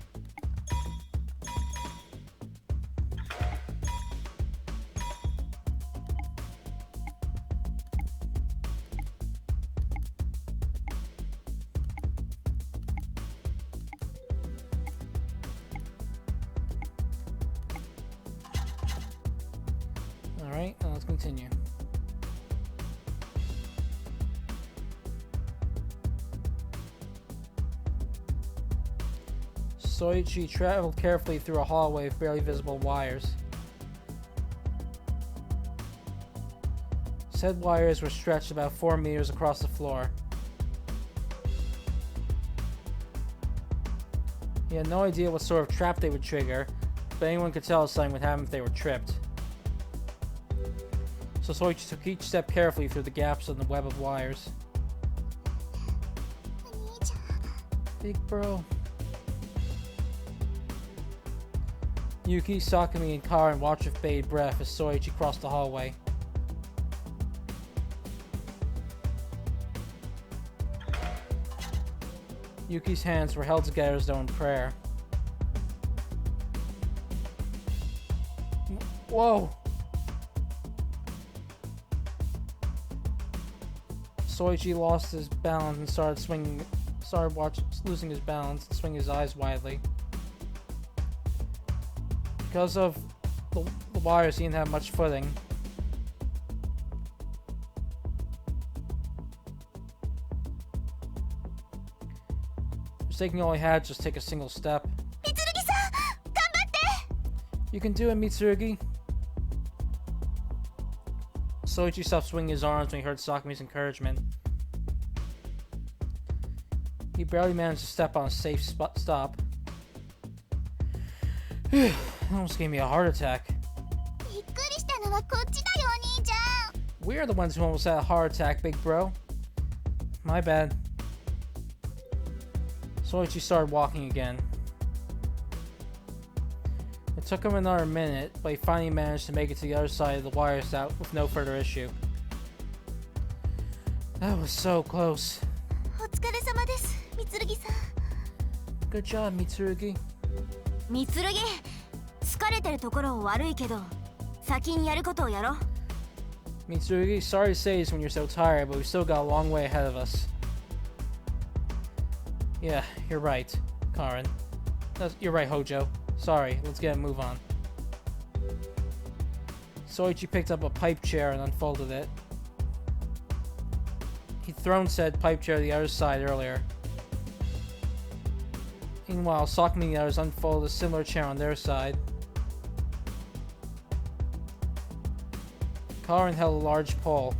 Alright, now let's continue. Soichi traveled carefully through a hallway of barely visible wires. Said wires were stretched about 4 meters across the floor. He had no idea what sort of trap they would trigger, but anyone could tell something would happen if they were tripped. So Soichi took each step carefully through the gaps in the web of wires. お兄ちゃん。 Big bro. Yuki, Sakumi, and Karen watched with bated breath as Soichi crossed the hallway. Yuki's hands were held together as though in prayer. Whoa! Soichi lost his balance and losing his balance and swinging his eyes widely. Because of the wires, he didn't have much footing. Mistaking all he had, just take a single step. Mitsurugi-san! 頑張って! You can do it, Mitsurugi. Soichi stopped swinging his arms when he heard Sakumi's encouragement. He barely managed to step on a safe stop. It almost gave me a heart attack. びっくりしたのはこっちだよ、お兄ちゃん。 We're the ones who almost had a heart attack, big bro. My bad. Soichi started walking again. It took him another minute, but he finally managed to make it to the other side of the wires out with no further issue. That was so close. お疲れ様です、Mitsurugiさん。 Good job, Mitsurugi. みつるぎ、疲れてるところ悪いけど先にやることをやろう。Mitsurugi, sorry to say this when you're so tired, but we still got a long way ahead of us. Yeah, you're right, Karen. You're right, Hojo. Sorry, let's get a move on. Soichi picked up a pipe chair and unfolded it. He'd thrown said pipe chair to the other side earlier. Meanwhile, Sakumi and the others unfolded a similar chair on their side. Karen held a large pole.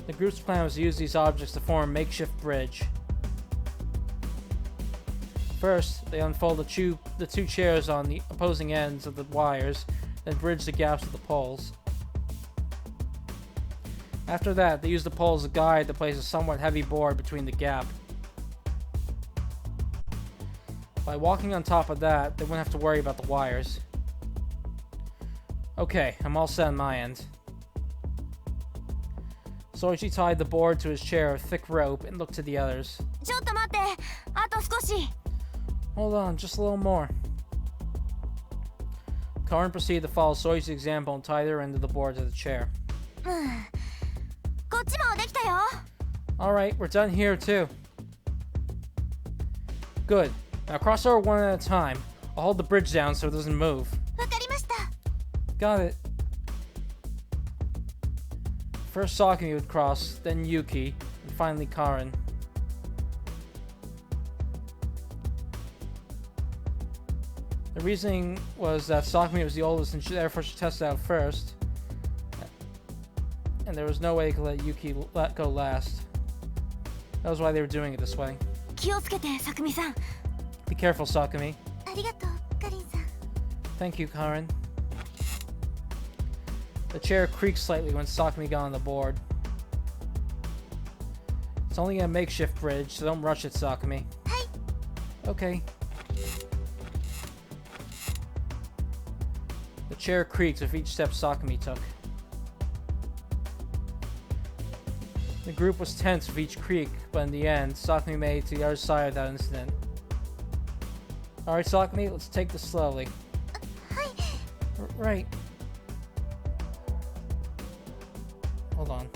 The group's plan was to use these objects to form a makeshift bridge. First, they unfolded the two chairs on the opposing ends of the wires, then bridged the gaps of the poles. After that, they used the pole as a guide to place a somewhat heavy board between the gap. By walking on top of that, they wouldn't have to worry about the wires. Okay, I'm all set on my end. Soichi tied the board to his chair with thick rope and looked to the others. ちょっと待って、あと少し。 Hold on, just a little more. Karen proceeded to follow Soichi's example and tie their end of the board to the chair. こっちもできたよ。 Alright, we're done here too. Good. Now cross over one at a time. I'll hold the bridge down so it doesn't move. わかりました。 Got it. First Sakumi would cross, then Yuki, and finally Karen. The reasoning was that Sakumi was the oldest and therefore should test it out first. And there was no way they could let Yuki go last. That was why they were doing it this way. 気をつけて、さくみさん。 Be careful, Sakumi. ありがとう、かりんさん。 Thank you, Karen. The chair creaked slightly when Sakumi got on the board. It's only a makeshift bridge, so don't rush it, Sakumi. Okay. The chair creaked with each step Sakumi took. The group was tense with each creak, but in the end, Sakumi made it to the other side without incident. Alright, Sakumi, let's take this slowly. Right. Hold on.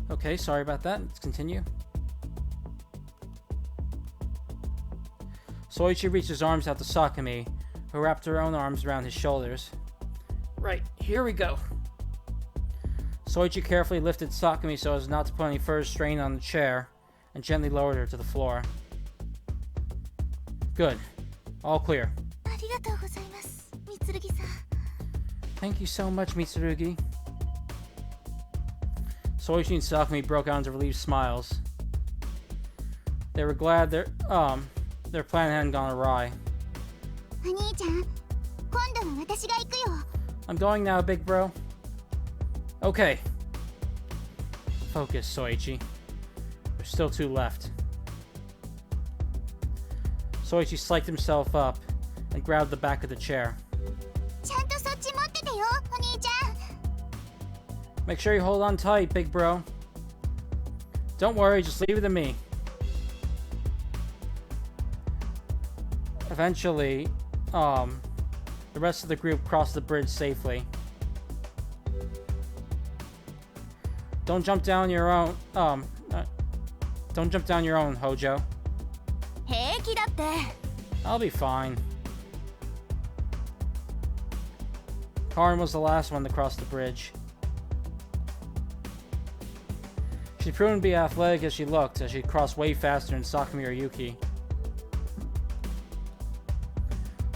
Okay, sorry about that. Let's continue. Soichi reached his arms out to Sakumi, who wrapped her own arms around his shoulders. Right, here we go. Soichi carefully lifted Sakumi so as not to put any further strain on the chair, and gently lowered her to the floor. Good. All clear. ありがとうございます、みつるぎさん。 Thank you so much, Mitsurugi. Soichi and Sakumi broke out into relieved smiles. They were glad their plan hadn't gone awry. お兄ちゃん、今度は私が行くよ。 I'm going now, big bro. Okay. Focus, Soichi. There's still two left. Soichi psyched himself up and grabbed the back of the chair. ちゃんとそっち持っててよ、お兄ちゃん。 Make sure you hold on tight, big bro. Don't worry, just leave it to me. Eventually, the rest of the group crossed the bridge safely. Don't jump down your own, don't jump down your own, Hojo. 平気だって。 I'll be fine. Karen was the last one to cross the bridge. She'd proven to be athletic as she looked, as she'd crossed way faster than Sakumi or Yuki.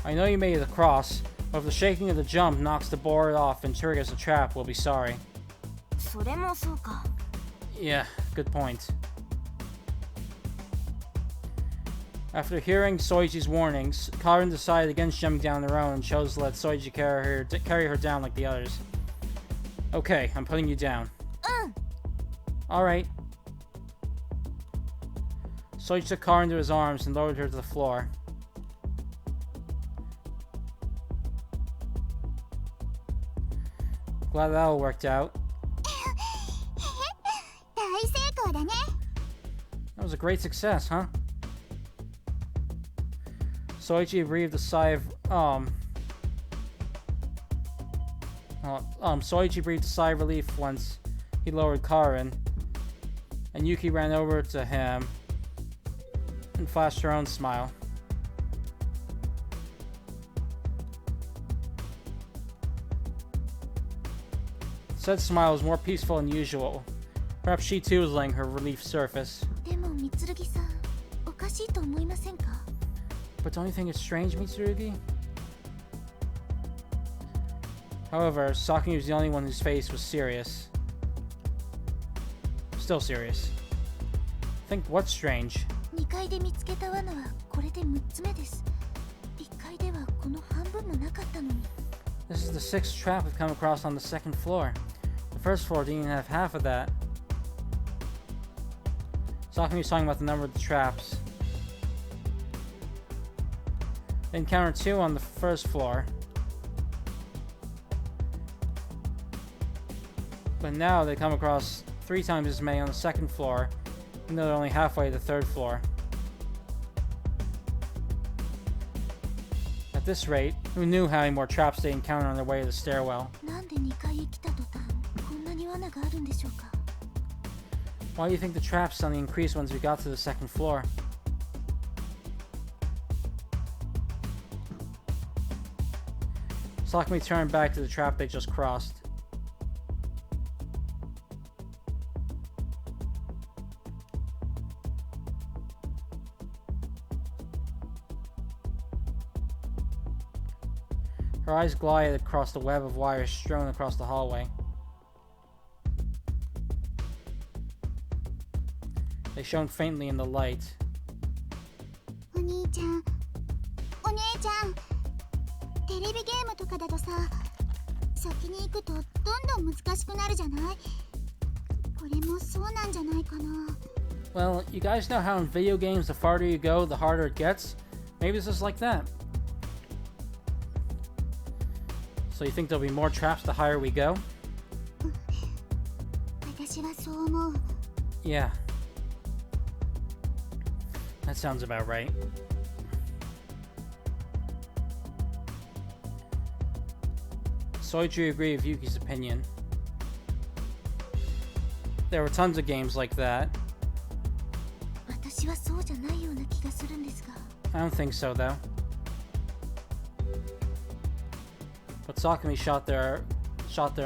I know you made it across, but if the shaking of the jump knocks the board off and triggers the trap, we'll be sorry. それもそうか。 Yeah, good point. After hearing Soichi's warnings, Karen decided against jumping down her own and chose to let Soichi carry her down like the others. Okay, I'm putting you down. Alright. Soichi took Kara into his arms and lowered her to the floor. Glad that all worked out. 大成功だね。 That was a great success, huh? Soichi breathed a sigh of Soichi breathed a sigh of relief once he lowered Karin, and Yuki ran over to him and flashed her own smile. Said smile was more peaceful than usual. Perhaps she too was letting her relief surface. でも三剣さん、おかしいと思いませんか？ But don't you think it's strange, Mitsurugi? However, Sakumi was the only one whose face was serious. Still serious. Think what's strange? 2階で見つけた罠はこれで6つ目です。1階ではこの半分もなかったのに。 This is the 6th trap we've come across on the 2nd floor. The 1st floor didn't even have half of that. Sakumi was talking about the number of the traps. They encountered 2 on the 1st floor. But now they come across 3 times as many on the 2nd floor, even though they're only halfway to the 3rd floor. At this rate, who knew how many more traps they encountered on their way to the stairwell? なんで2階へ来た途端、こんなに罠があるんでしょうか？ Why do you think the traps suddenly increased once we got to the 2nd floor? Sakumi turned back to the trap they just crossed. Her eyes glided across the web of wires strewn across the hallway. They shone faintly in the light. お兄ちゃん、お姉ちゃん、テレビゲームとかだとさ、先に行くとどんどん難しくなるじゃない？これもそうなんじゃないかな。 Well, you guys know how in video games the farther you go, the harder it gets? Maybe this is like that. So you think there'll be more traps the higher we go? 私はそう思う。 Yeah. That sounds about right. Soichi agreed with Yuki's opinion. There were tons of games like that. 私はそうじゃないような気がするんですが。 I don't think so, though. But Sakumi shot their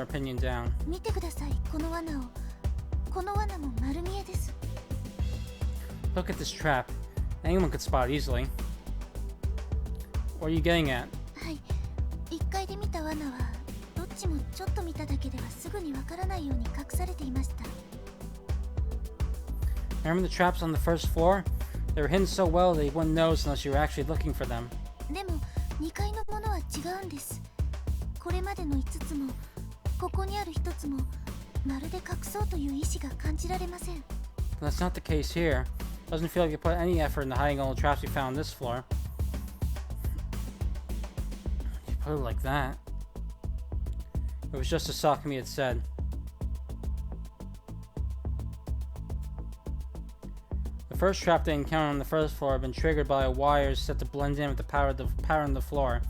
opinion down. 見てください、この罠を。この罠も丸見えです。 Look at this trap. Anyone could spot it easily. What are you getting at? はい、1階で見た罠はどっちもちょっと見ただけではすぐにわからないように隠されていました。 Remember the traps on the 1st floor? They were hidden so well that you wouldn't notice unless you were actually looking for them. でも2階のものは違うんです。これまでの5つもここにある1つもまるで隠そうという意志が感じられません。 But that's not the case here. Doesn't feel like you put any effort into hiding all the traps we found on this floor. You put it like that. It was just as Sakumi had said. The first trap they encountered on the 1st floor had been triggered by wires set to blend in with the power on the floor,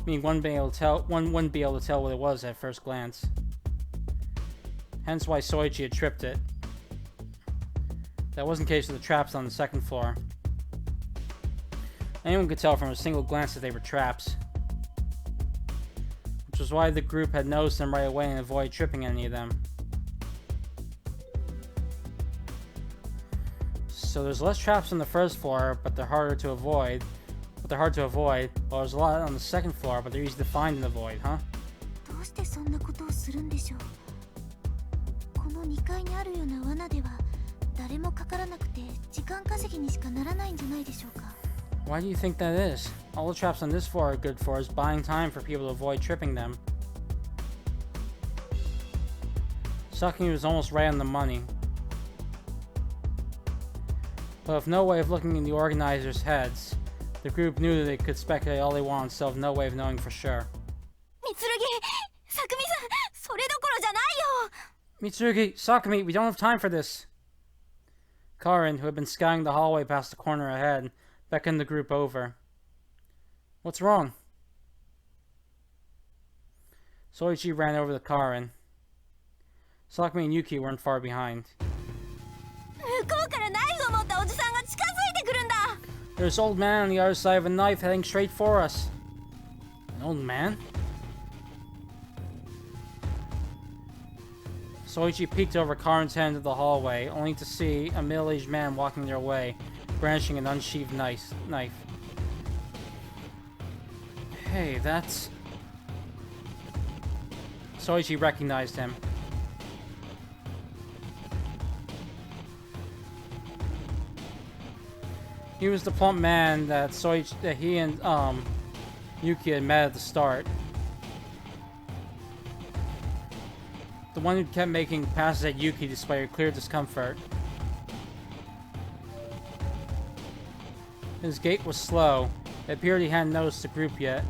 meaning one wouldn't be able to tell what it was at first glance. Hence why Soichi had tripped it. That wasn't the case with the traps on the 2nd floor. Anyone could tell from a single glance that they were traps. Which was why the group had noticed them right away and avoided tripping any of them. So there's less traps on the 1st floor, but they're hard to avoid. Well, there's a lot on the 2nd floor, but they're easy to find and avoid, huh? どうしてそんなことをするんでしょう。この2階にあるような罠では誰もかからなくて時間稼ぎにしかならないんじゃないでしょうか。 Why do you think that is? All the traps on this floor are good for is buying time for people to avoid tripping them. Sakumi was almost right on the money. But with no way of looking in the organizers' heads, the group knew that they could speculate all they wanted, still have no way of knowing for sure. みつるぎ、さくみさん、それどころじゃないよ。 Mitsurugi, Sakumi, we don't have time for this. Karin, who had been scouting the hallway past the corner ahead, beckoned the group over. What's wrong? Soichi ran over to Karin. Sakumi and Yuki weren't far behind. 向こうからナイフを持ったおじさんが近づいてくるんだ。 There's an old man on the other side of a knife heading straight for us. An old man? Soichi peeked over Karin's head into the hallway, only to see a middle-aged man walking their way, brandishing an unsheathed knife. Hey, that's... Soichi recognized him. He was the plump man that he and Yuki had met at the start. The one who kept making passes at Yuki displayed clear discomfort. His gait was slow. It appeared he hadn't noticed the group yet.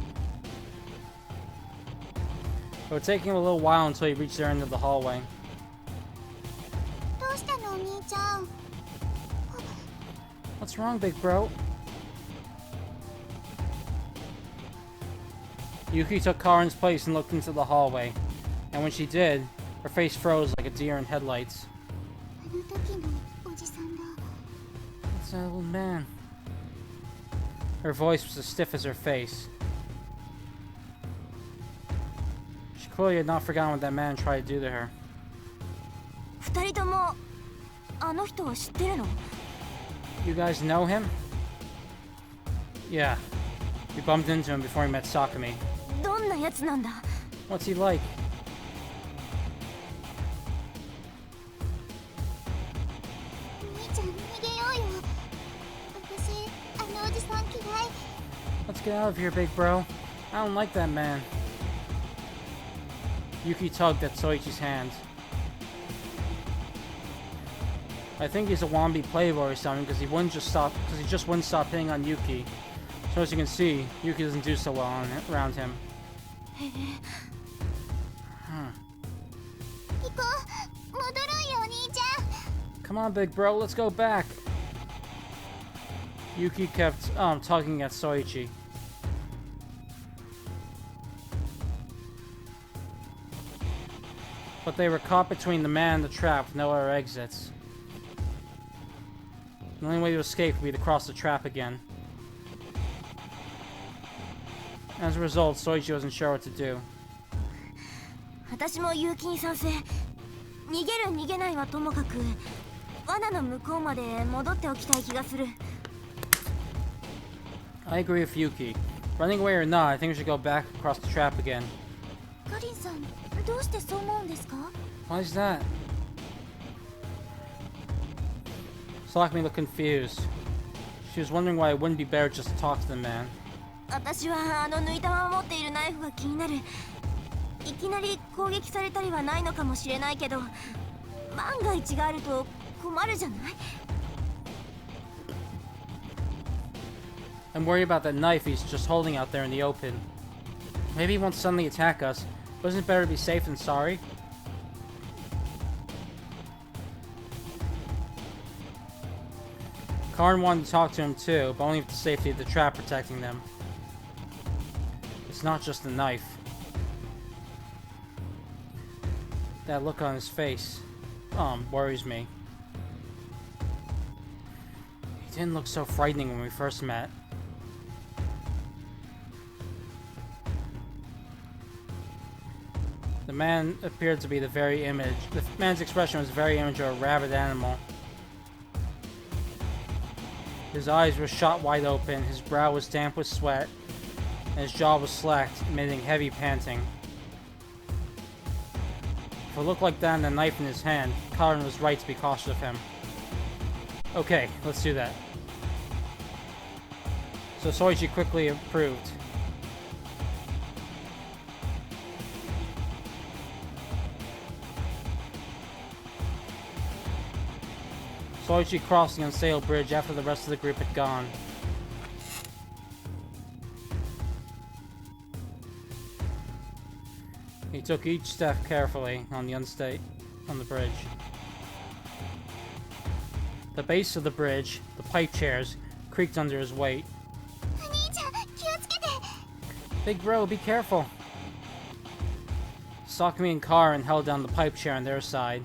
It would take him a little while until he reached their end of the hallway. どうしたのお兄ちゃん。 What's wrong, big bro? Yuki took Karin's place and looked into the hallway. And when she did, her face froze like a deer in headlights. あの時のおじさんだ。 It's that old man. Her voice was as stiff as her face. She clearly had not forgotten what that man tried to do to her. 二人ともあの人を知ってるの？ You guys know him? Yeah. We bumped into him before he met Sakumi. どんなやつなんだ？ What's he like? お兄ちゃん逃げようよ。私あのおじさん嫌い。 Let's get out of here, big bro. I don't like that man. Yuki tugged at Soichi's hand. I think he's a wannabe playboy or something because he just wouldn't stop hitting on Yuki. So as you can see, Yuki doesn't do so well around him. 行こう。戻ろうよお兄ちゃん。 Come on, big bro, let's go back. Yuki kept tugging at Soichi. But they were caught between the man and the trap with no other exits. The only way to escape would be to cross the trap again. As a result, Soichi wasn't sure what to do. 私も勇気に賛成。逃げる逃げないはともかく、罠の向こうまで戻っておきたい気がする。 I agree with Yuki. Running away or not, I think we should go back across the trap again. カリンさん、どうしてそう思うんですか？ Why is that? Sakumi looked confused. She was wondering why it wouldn't be better just to talk to the man. 私はあの抜いたまま持っているナイフが気になる。いきなり攻撃されたりはないのかもしれないけど、万が一があると困るじゃない？ I'm worried about that knife he's just holding out there in the open. Maybe he won't suddenly attack us, but isn't it better to be safe than sorry? Karin wanted to talk to him too, but only with the safety of the trap protecting them. It's not just the knife. That look on his face, worries me. He didn't look so frightening when we first met. The man appeared to be the very image. The man's expression was the very image of a rabid animal. His eyes were shot wide open, his brow was damp with sweat, and his jaw was slacked, emitting heavy panting. With a look like that and a knife in his hand, Karin was right to be cautious of him. Okay, let's do that. So Soichi quickly approved. Soichi crossed the unsailed bridge after the rest of the group had gone. He took each step carefully on the bridge. The base of the bridge, the pipe chairs, creaked under his weight. お兄ちゃん気をつけて Big bro, be careful. Sakumi and Karin held down the pipe chair on their side.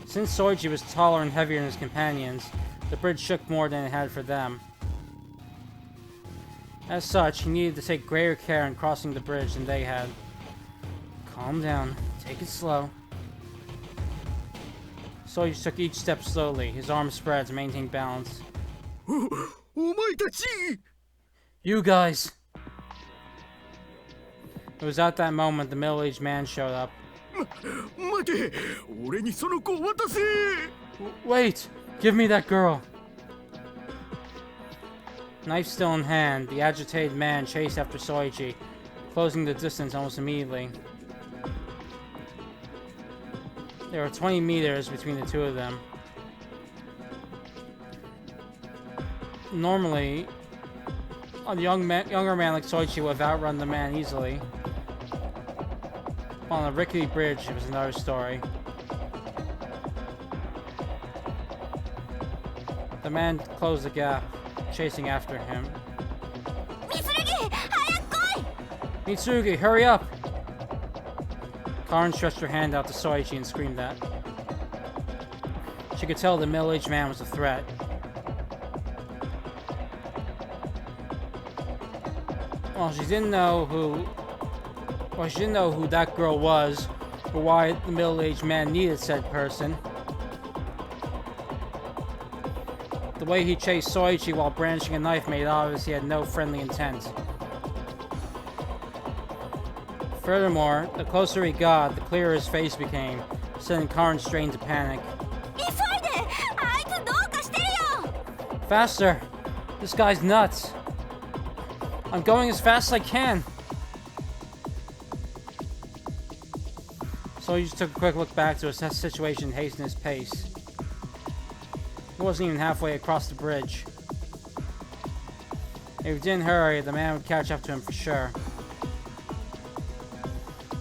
Since Soichi was taller and heavier than his companions, the bridge shook more than it had for them. As such, he needed to take greater care in crossing the bridge than they had. Calm down. Take it slow. Soichi took each step slowly, his arms spread to maintain balance. お前たち You guys! It was at that moment the middle-aged man showed up. 待て俺にその子を渡せ Wait! Give me that girl! Knife still in hand, the agitated man chased after Soichi, closing the distance almost immediately. There were 20 meters between the two of them. Normally, a younger man like Soichi would have outrun the man easily. On a rickety bridge, it was another story. The man closed the gap, chasing after him. Mitsurugi! 早く来い! Mitsurugi, hurry up! Karin stretched her hand out to Soichi and screamed that. She could tell the middle-aged man was a threat. Well, she didn't know who that girl was, or why the middle-aged man needed said person. The way he chased Soichi while brandishing a knife made it obvious he had no friendly intent. Furthermore, the closer he got, the clearer his face became, sending Karin straight into panic. 急いで! あいつどうかしてるよ! Faster! This guy's nuts! I'm going as fast as I can! So he just took a quick look back to assess the situation and hasten his pace. He wasn't even halfway across the bridge. If he didn't hurry, the man would catch up to him for sure.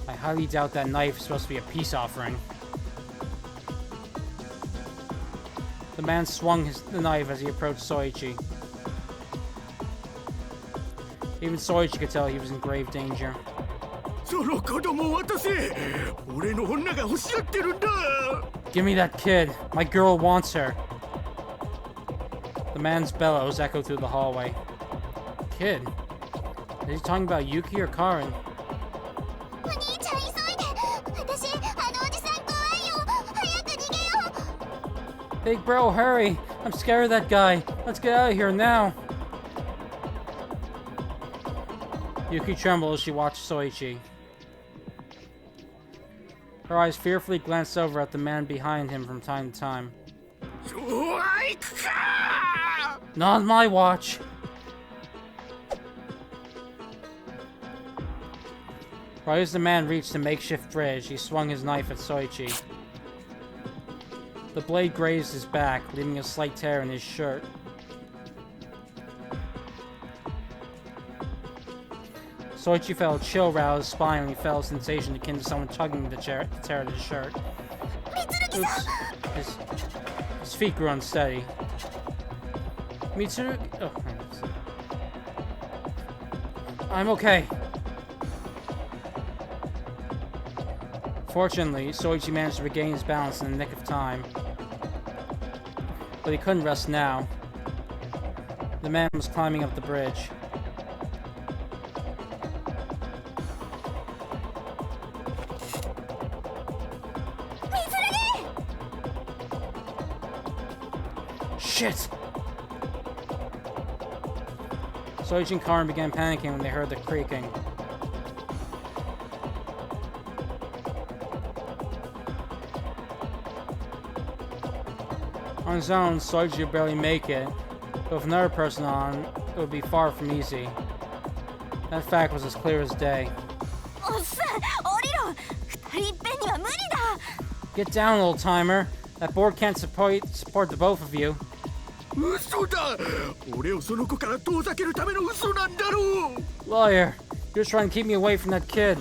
I highly doubt that knife is supposed to be a peace offering. The man swung the knife as he approached Soichi. Even Soichi could tell he was in grave danger. その子供を渡せ俺の女が欲しがってるんだ Give me that kid. My girl wants her. The man's bellows echoed through the hallway. Kid? Is he talking about Yuki or Karin? お兄ちゃん急いで私あのおじさん怖いよ早く逃げよう Big bro, hurry! I'm scared of that guy. Let's get out of here now. Yuki trembled as she watched Soichi. Her eyes fearfully glanced over at the man behind him from time to time. そうはいくか Not on my watch! Right as the man reached the makeshift bridge, he swung his knife at Soichi. The blade grazed his back, leaving a slight tear in his shirt. Soichi felt a chill rouse his spine when he felt a sensation akin to someone tugging the tear at his shirt. Oops. His feet grew unsteady. Mitsurugi... Oh, I'm okay. Fortunately, Soichi managed to regain his balance in the nick of time. But he couldn't rest now. The man was climbing up the bridge. Shit! Soichi and Karin began panicking when they heard the creaking. On his own, Soichi would barely make it, but with another person on, it would be far from easy. That fact was as clear as day. おっさん降りろ2人いっぺんには無理だ Get down, old timer. That board can't support the both of you. 嘘だ。俺をその子から遠ざけるための嘘なんだろう。 Liar. You're just trying to keep me away from that kid.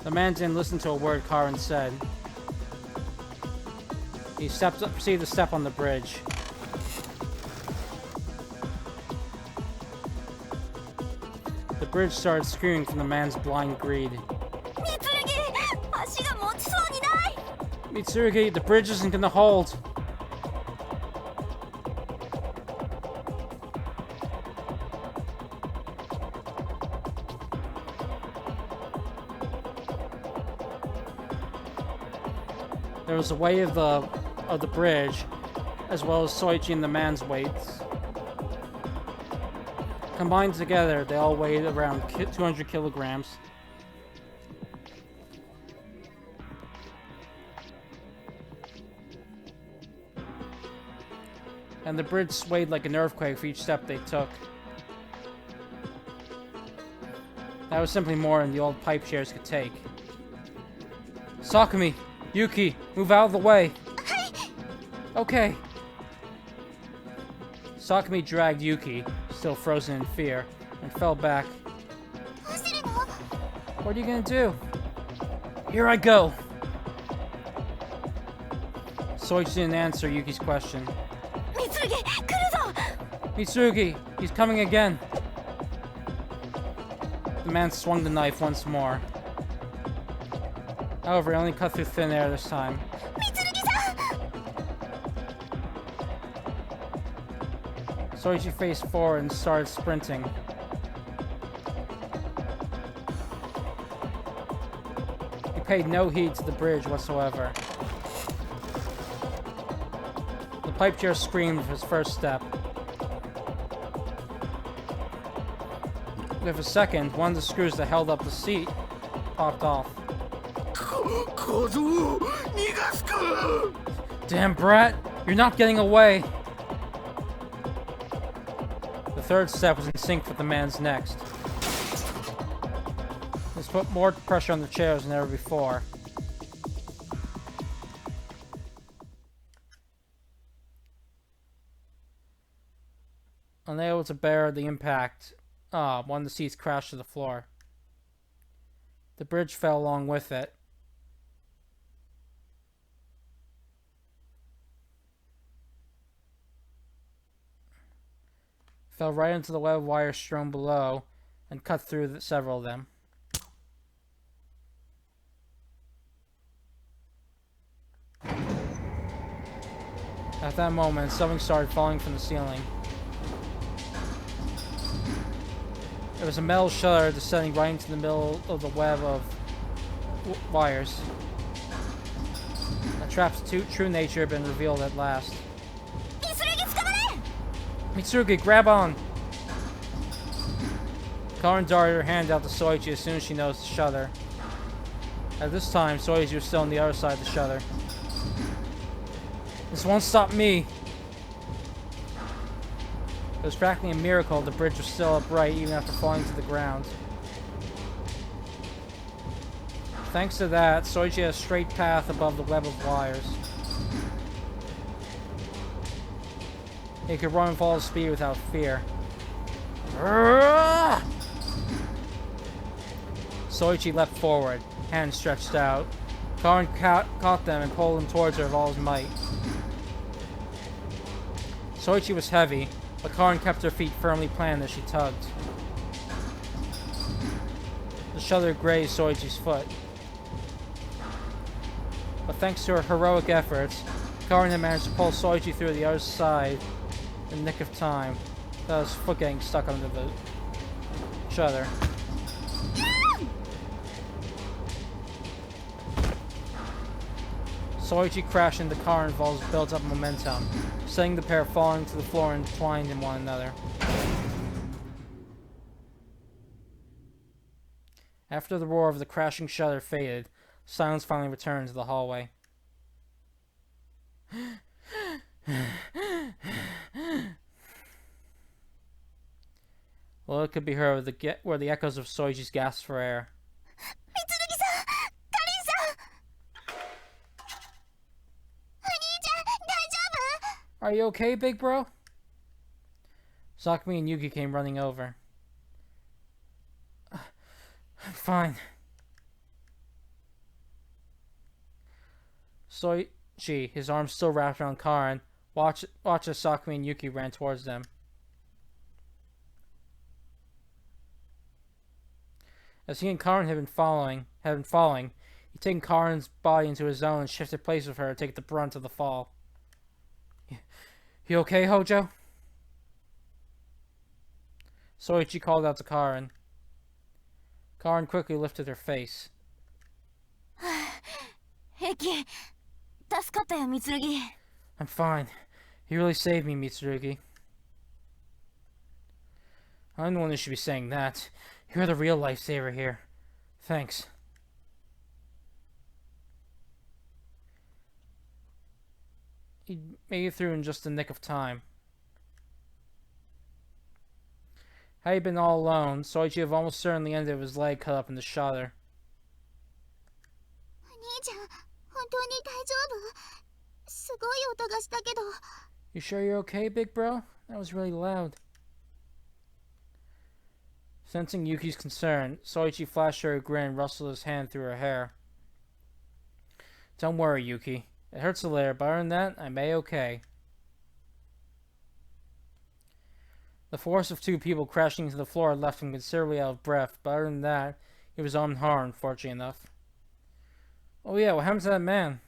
The man didn't listen to a word Karin said. He proceeded to step on the bridge. The bridge started screaming from the man's blind greed. 足が持ちそうにない。 Mitsurugi, the bridge isn't gonna hold. There was a weight of the bridge, as well as Soichi and the man's weights. Combined together, they all weighed around 200 kilograms. And the bridge swayed like an earthquake for each step they took. That was simply more than the old pipe chairs could take. Sakumi! Yuki! Move out of the way! Okay. Sakumi dragged Yuki, still frozen in fear, and fell back. What are you gonna do? Here I go! Soichi didn't answer Yuki's question. Mitsurugi! He's coming again! The man swung the knife once more. However, he only cut through thin air this time. Soichi faced forward and started sprinting. He paid no heed to the bridge whatsoever. The pipe chair screamed with his first step. With a second, one of the screws that held up the seat popped off. Damn brat! You're not getting away! The third step was in sync with the man's next. This put more pressure on the chairs than ever before. Unable to bear the impact, one of the seats crashed to the floor. The bridge fell along with it. Fell right into the web of wires strewn below and cut through several of them. At that moment, something started falling from the ceiling. There was a metal shutter descending right into the middle of the web of wires. The trap's true nature had been revealed at last. Mitsurugi, grab on! Karin darted her hand out to Soichi as soon as she noticed the shutter. At this time, Soichi was still on the other side of the shutter. This won't stop me! It was practically a miracle the bridge was still upright even after falling to the ground. Thanks to that, Soichi had a straight path above the web of wires. He could run full speed without fear. Soichi leapt forward, hands stretched out. Karin caught them and pulled them towards her with all his might. Soichi was heavy, but Karin kept her feet firmly planted as she tugged. The shutter grazed Soichi's foot. But thanks to her heroic efforts, Karin had managed to pull Soichi through the other side in the nick of time, without his foot getting stuck under the shutter. Soichi crashed into Karin with his built-up momentum, sending the pair falling to the floor and entwined in one another. After the roar of the crashing shutter faded, silence finally returned to the hallway. Well, it could be heard where the echoes of Soichi's gasps for air. Are you okay, big bro? Sakumi and Yuki came running over. I'm fine. Soichi, his arms still wrapped around Karin, watched as Sakumi and Yuki ran towards them. As he and Karin had been falling, he'd taken Karin's body into his own and shifted places with her to take the brunt of the fall. You okay, Hojo? Soichi called out to Karin. Karin quickly lifted her face. 平気。助かったよ、Mitsurugi。I'm fine. You really saved me, Mitsurugi. I'm the one who should be saying that. You're the real lifesaver here. Thanks. He made it through in just the nick of time. Had he been all alone, Soichi would have almost certainly ended with his leg cut up in the shotter. お兄ちゃん、本当に大丈夫？すごい音がしたけど。You sure you're okay, big bro? That was really loud. Sensing Yuki's concern, Soichi flashed her a grin and rustled his hand through her hair. Don't worry, Yuki. It hurts a little, but other than that, I'm A-okay. The force of two people crashing into the floor had left him considerably out of breath, but other than that, he was unharmed, fortunately enough. Oh yeah, what happened to that man?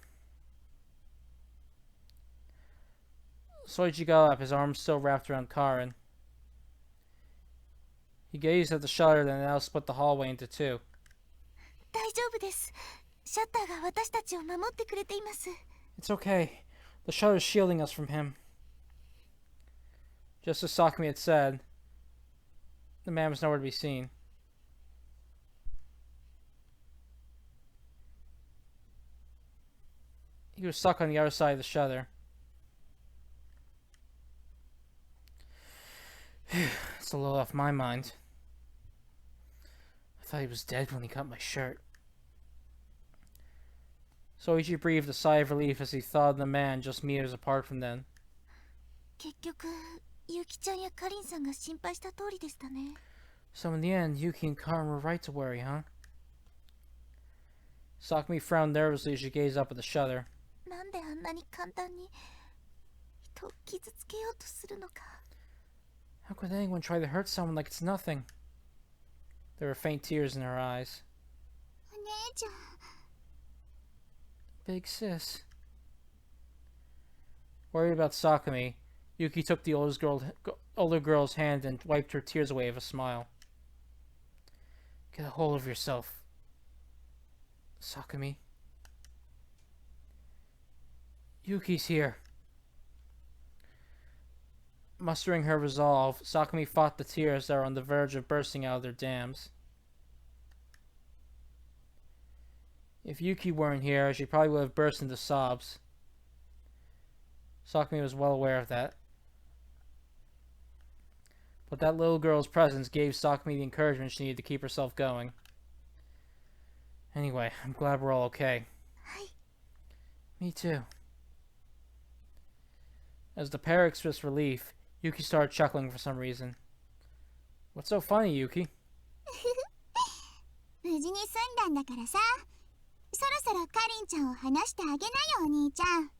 Soichi got up, his arms still wrapped around Karin. He gazed at the shutter that now split the hallway into two. 大丈夫です。シャッターが私たちを守ってくれています。It's okay. The shutter's shielding us from him. Just as Sakumi had said, the man was nowhere to be seen. He was stuck on the other side of the shutter. It's a little off my mind. I thought he was dead when he cut my shirt. Soichi breathed a sigh of relief as he thought of the man just meters apart from them. 結局、ゆきちゃんやかりんさんが心配した通りでしたね。So in the end, Yuki and Karin were right to worry, huh? Sakumi frowned nervously as she gazed up at the shutter. なんであんなに簡単に人を傷つけようとするのか。How could anyone try to hurt someone like it's nothing? There were faint tears in her eyes. お姉ちゃん。 Big sis. Worried about Sakumi, Yuki took the older girl's hand and wiped her tears away with a smile. Get a hold of yourself, Sakumi. Yuki's here. Mustering her resolve, Sakumi fought the tears that were on the verge of bursting out of their dams. If Yuki weren't here, she probably would have burst into sobs. Sakumi was well aware of that. But that little girl's presence gave Sakumi the encouragement she needed to keep herself going. Anyway, I'm glad we're all okay. Me too. As the pair expressed relief, Yuki started chuckling for some reason. What's so funny, Yuki? 無事に済んだんだからさ。そろそろかりんちゃんを話してあげなよ、お兄ちゃん。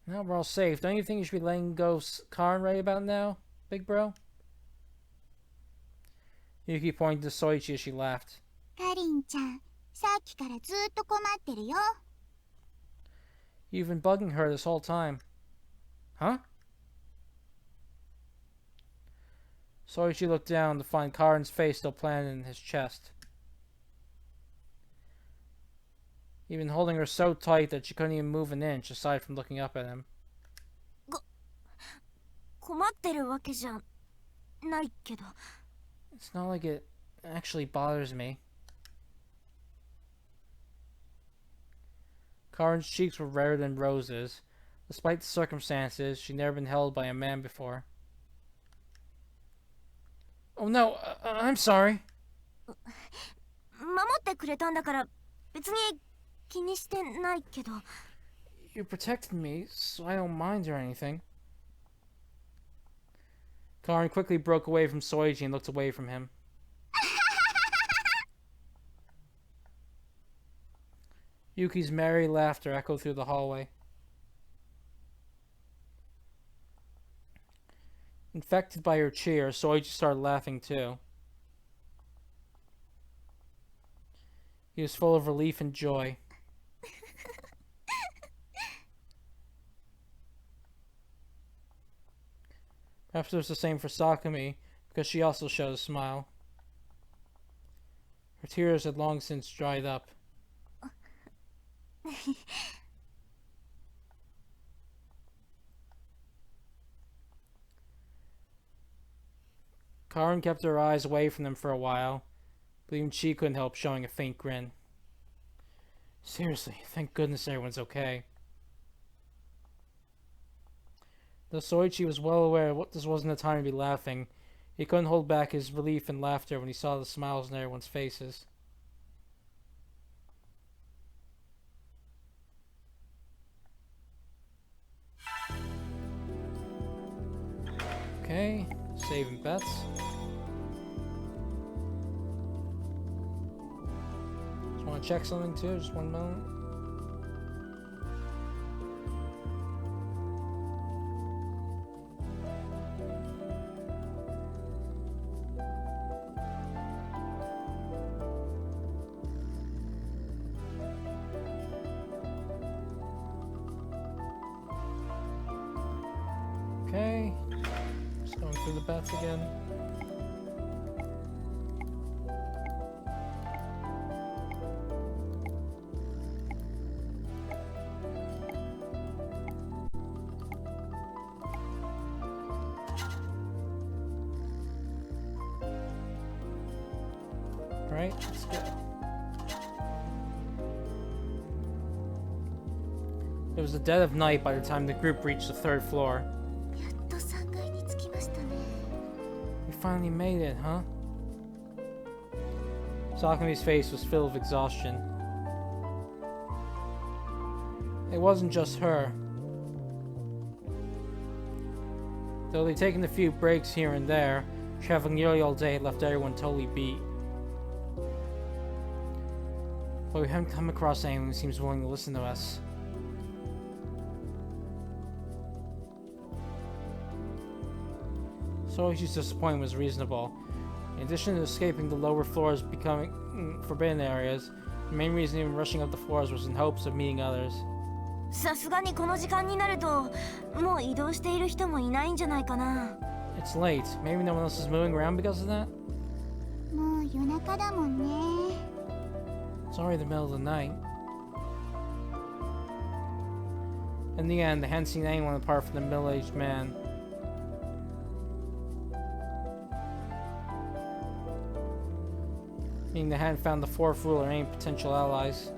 Now we're all safe. Don't you think you should be letting go Karin right about now, big bro? Yuki pointed to Soichi as she laughed. かりんちゃん、さっきからずっと困ってるよ。You've been bugging her this whole time. Huh? Soichi looked down to find Karin's face still planted in his chest. He'd been holding her so tight that she couldn't even move an inch aside from looking up at him. 困ってるわけじゃないけど。It's not like it actually bothers me. Karin's cheeks were redder than roses. Despite the circumstances, she'd never been held by a man before. Oh no, I'm sorry. 守ってくれたんだから別に気にしてないけど。You protected me, so I don't mind or anything. Karin quickly broke away from Soichi and looked away from him. Yuki's merry laughter echoed through the hallway. Infected by her cheer, Soichi started laughing too. He was full of relief and joy. Perhaps it was the same for Sakumi, because she also showed a smile. Her tears had long since dried up. Karin kept her eyes away from them for a while, but even she couldn't help showing a faint grin. Seriously, thank goodness everyone's okay. Though Soichi was well aware this wasn't the time to be laughing, he couldn't hold back his relief and laughter when he saw the smiles on everyone's faces. Okay, saving bets. Just want to check something too, just one moment. Okay, just going through the bets again. Right, let's go. It was the dead of night by the time the group reached the 3rd floor. やっと3階に着きましたね。 We finally made it, huh? Sakumi's face was filled with exhaustion. It wasn't just her. Though they'd taken a few breaks here and there, traveling nearly all day had left everyone totally beat. But we haven't come across anyone who seems willing to listen to us. Soichi's disappointment was reasonable. In addition to escaping the lower floors becoming forbidden areas, the main reason even rushing up the floors was in hopes of meeting others. さすがにこの時間になるともう移動している人もいないんじゃないかな。 It's late. Maybe no one else is moving around because of that? もう夜中だもんね。 It's already the middle of the night. In the end, they hadn't seen anyone apart from the middle-aged man. Meaning they hadn't found the 4th ruler or any potential allies.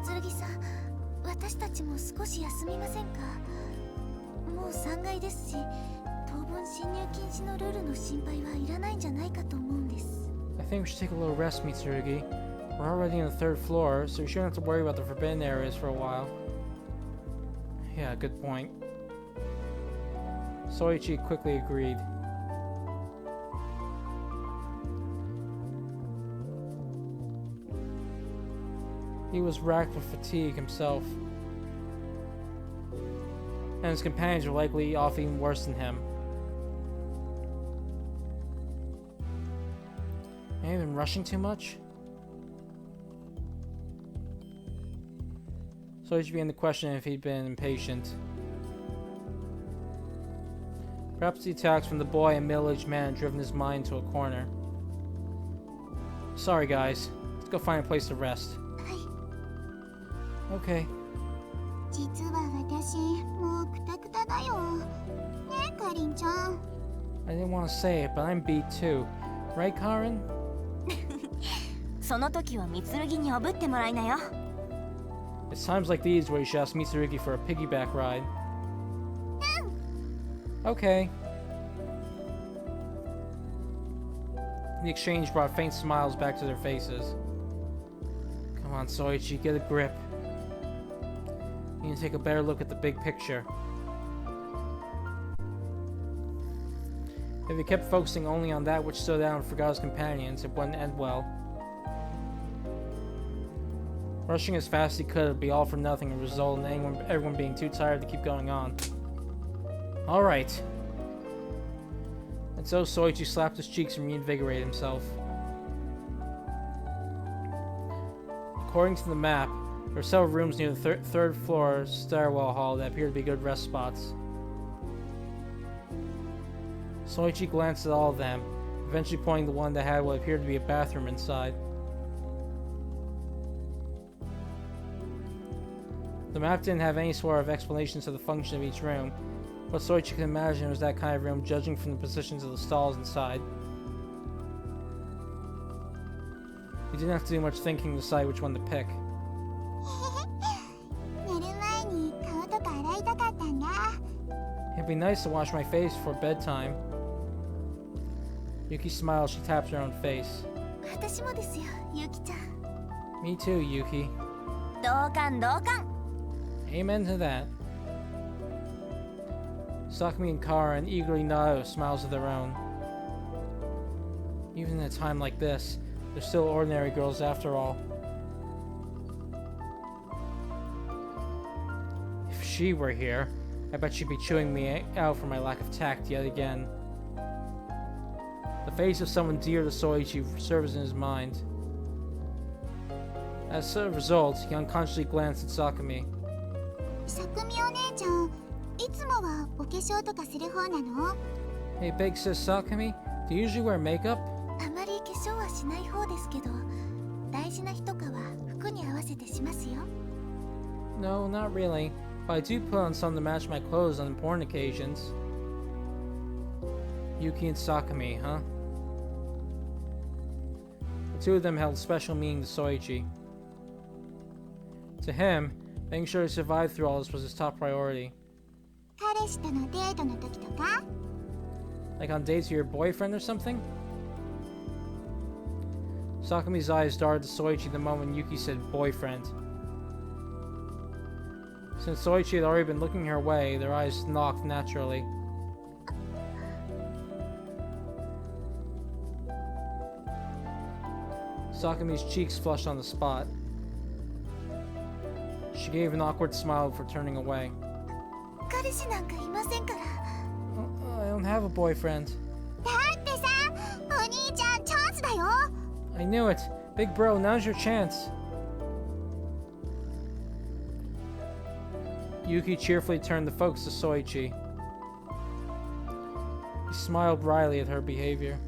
三剣さん、私たちも少し休みませんか？もう3階ですし、当分侵入禁止のルールの心配はいらないんじゃないかと思うんです。 I think we should take a little rest, Mitsurugi. We're already on the 3rd floor, so we shouldn't have to worry about the forbidden areas for a while. Yeah, good point. Soichi quickly agreed. He was racked with fatigue himself, and his companions were likely off even worse than him. May have been rushing too much? Soichi began to question if he'd been impatient. Perhaps the attacks from the boy and middle-aged man had driven his mind to a corner. Sorry guys, let's go find a place to rest. はい。 Okay. 実は私、もうクタクタだよ。ねえ、かりんちゃん。 I didn't want to say it, but I'm beat too. Right, Karin? その時は三剣におぶってもらいなよ。 It's times like these where you should ask Mitsurugi for a piggyback ride. Okay. The exchange brought faint smiles back to their faces. Come Come on, Soichi, get a grip. You need to take a better look at the big picture. If he kept focusing only on that which stood out and forgot his companions, it wouldn't end well. Rushing as fast as he could would be all for nothing and result in everyone being too tired to keep going on. Alright. And so Soichi slapped his cheeks and reinvigorated himself. According to the map, there were several rooms near the third floor stairwell hall that appeared to be good rest spots. Soichi glanced at all of them, eventually pointing to one that had what appeared to be a bathroom inside. The map didn't have any sort of explanations of the function of each room, but Soichi could imagine it was that kind of room judging from the positions of the stalls inside. He didn't have to do much thinking to decide which one to pick. 寝る前に顔とか洗いたかったんだ。 It'd be nice to wash my face before bedtime. Yuki smiled as she tapped her own face. 私もですよ、ゆきちゃん。 Me too, Yuki. 同感同感。 Amen to that. Sakumi and Karan eagerly nodded with smiles of their own. Even at a time like this, they're still ordinary girls after all. If she were here, I bet she'd be chewing me out for my lack of tact yet again. The face of someone dear to Soichi surfaced in his mind. As a result, he unconsciously glanced at Sakumi. さくみお姉ちゃん、いつもはお化粧とかする方なの？ Hey, big sis Sakumi, do you usually wear makeup? あまり化粧はしない方ですけど、大事な日とかは服に合わせてしますよ。 No, not really. But I do put on some to match my clothes on important occasions. Yuki and Sakumi, huh? The two of them held special meaning to Soichi. To him, making sure he survived through all this was his top priority. 彼氏とのデートの時とか？ Like on dates with your boyfriend or something? Sakumi's eyes darted to Soichi the moment Yuki said boyfriend. Since Soichi had already been looking her way, their eyes knocked naturally. Sakumi's cheeks flushed on the spot. She gave an awkward smile before turning away. 彼氏なんかいませんから。 I don't have a boyfriend. だってさ、お兄ちゃんチャンスだよ。 I knew it. Big bro, now's your chance. Yuki cheerfully turned the focus to Soichi. He smiled wryly at her behavior.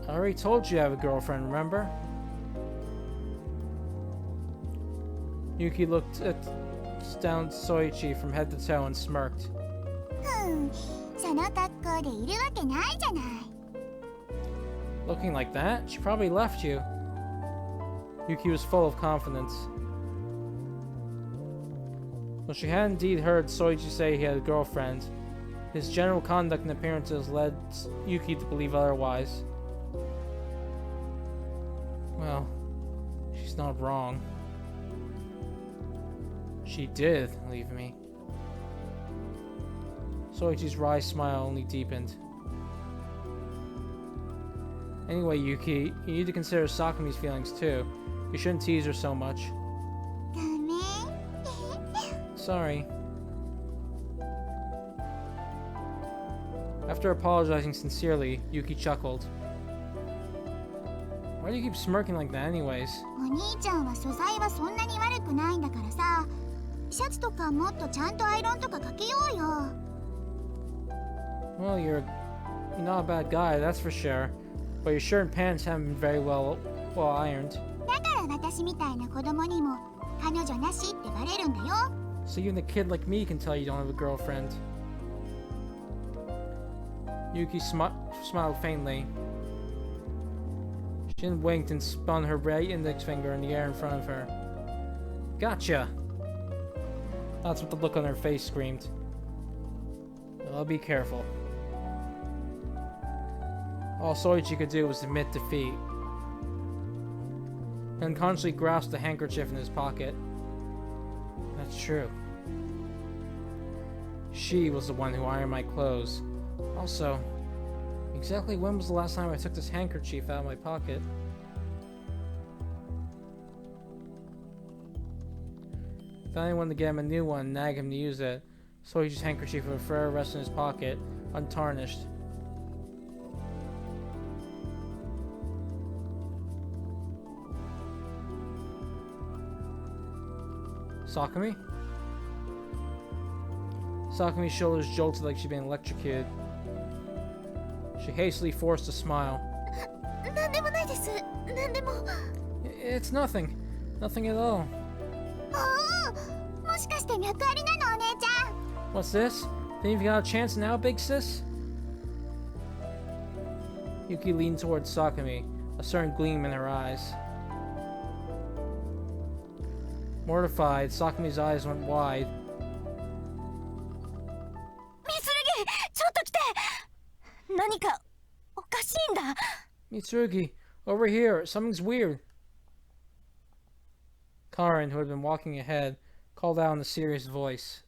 I already told you I have a girlfriend, remember? Yuki looked down at Soichi from head to toe and smirked. その格好でいるわけないじゃない。 Looking like that, she probably left you. Yuki was full of confidence. Though she had indeed heard Soichi say he had a girlfriend, his general conduct and appearances led Yuki to believe otherwise. Well, she's not wrong. She did leave me. Soichi's wry smile only deepened. Anyway, Yuki, you need to consider Sakumi's feelings too. You shouldn't tease her so much. ダメ？ Sorry. After apologizing sincerely, Yuki chuckled. Why do you keep smirking like that anyways? お兄ちゃんは素材はそんなに悪くないんだからさ。シャツとかもっとちゃんとアイロンとかかけようよ。 Well, you're not a bad guy, that's for sure. But your shirt and pants haven't been very well ironed. だから私みたいな子供にも彼女なしってバレるんだよ。 So even a kid like me can tell you don't have a girlfriend. Yuki smiled faintly. She then winked and spun her right index finger in the air in front of her. Gotcha! That's what the look on her face screamed. Well, be careful. All Soichi could do was admit defeat. He unconsciously grasped the handkerchief in his pocket. That's true. She was the one who ironed my clothes. Also, exactly when was the last time I took this handkerchief out of my pocket? If anyone wanted to get him a new one and nag him to use it, Soichi's handkerchief would forever rest in his pocket, untarnished. Sakumi? Sakumi's shoulders jolted like she'd been electrocuted. She hastily forced a smile. なんでもないです。なんでも。It's nothing. Nothing at all. もしかして脈ありなのお姉ちゃん。 What's this? Think you've got a chance now, big sis? Yuki leaned towards Sakumi, a certain gleam in her eyes. Mortified, Sakumi's eyes went wide. ミスルギ、ちょっと来て。何かおかしいんだ。 Mitsurugi, over here. Something's weird. Karin, who had been walking ahead, called out in a serious voice.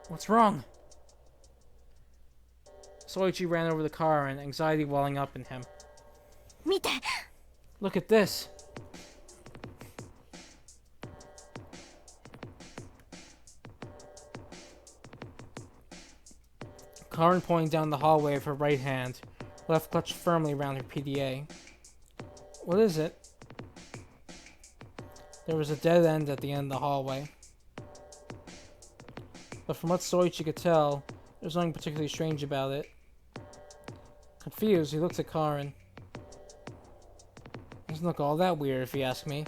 What's wrong? Soichi ran over to Karin, anxiety welling up in him. 見て。 Look at this. Karin pointed down the hallway with her right hand, left clutched firmly around her PDA. What is it? There was a dead end at the end of the hallway. But from what Soichi could tell, there was nothing particularly strange about it. Confused, he looked at Karin. Doesn't look all that weird if you ask me.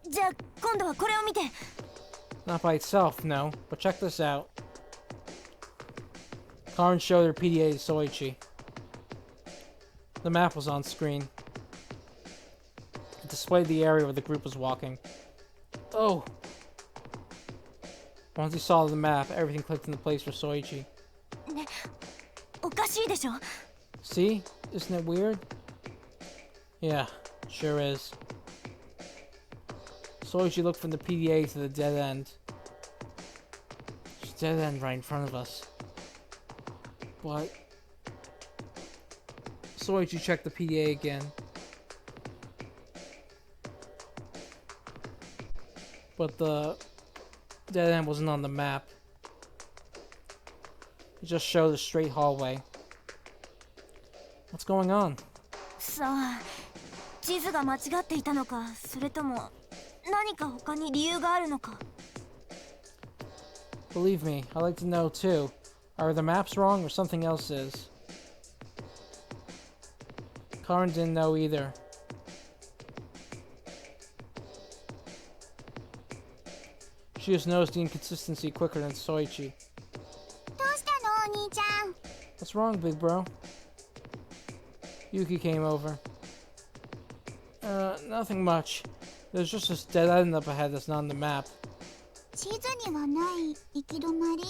じゃあ今度はこれを見て。 Not by itself, no, but check this out. Karin showed her PDA to Soichi. The map was on screen. It displayed the area where the group was walking. Oh! Once he saw the map, everything clicked into place for Soichi. ね、おかしいでしょ。 See? Isn't it weird? Yeah, sure is. Soichi looked from the PDA to the dead end. There's a dead end right in front of us. But... Soichi checked the PDA again. But the dead end wasn't on the map. It just showed a straight hallway. What's going on? さあ、地図が間違っていたのか、それとも何か他に理由があるのか。 Believe me, I'd like to know too. Are the maps wrong or something else is? Karin didn't know either. She just noticed the inconsistency quicker than Soichi. どうしたのお兄ちゃん。 What's wrong, big bro? Yuki came over. Nothing much. There's just this dead end up ahead that's not on the map. 地図にはない行き止まり。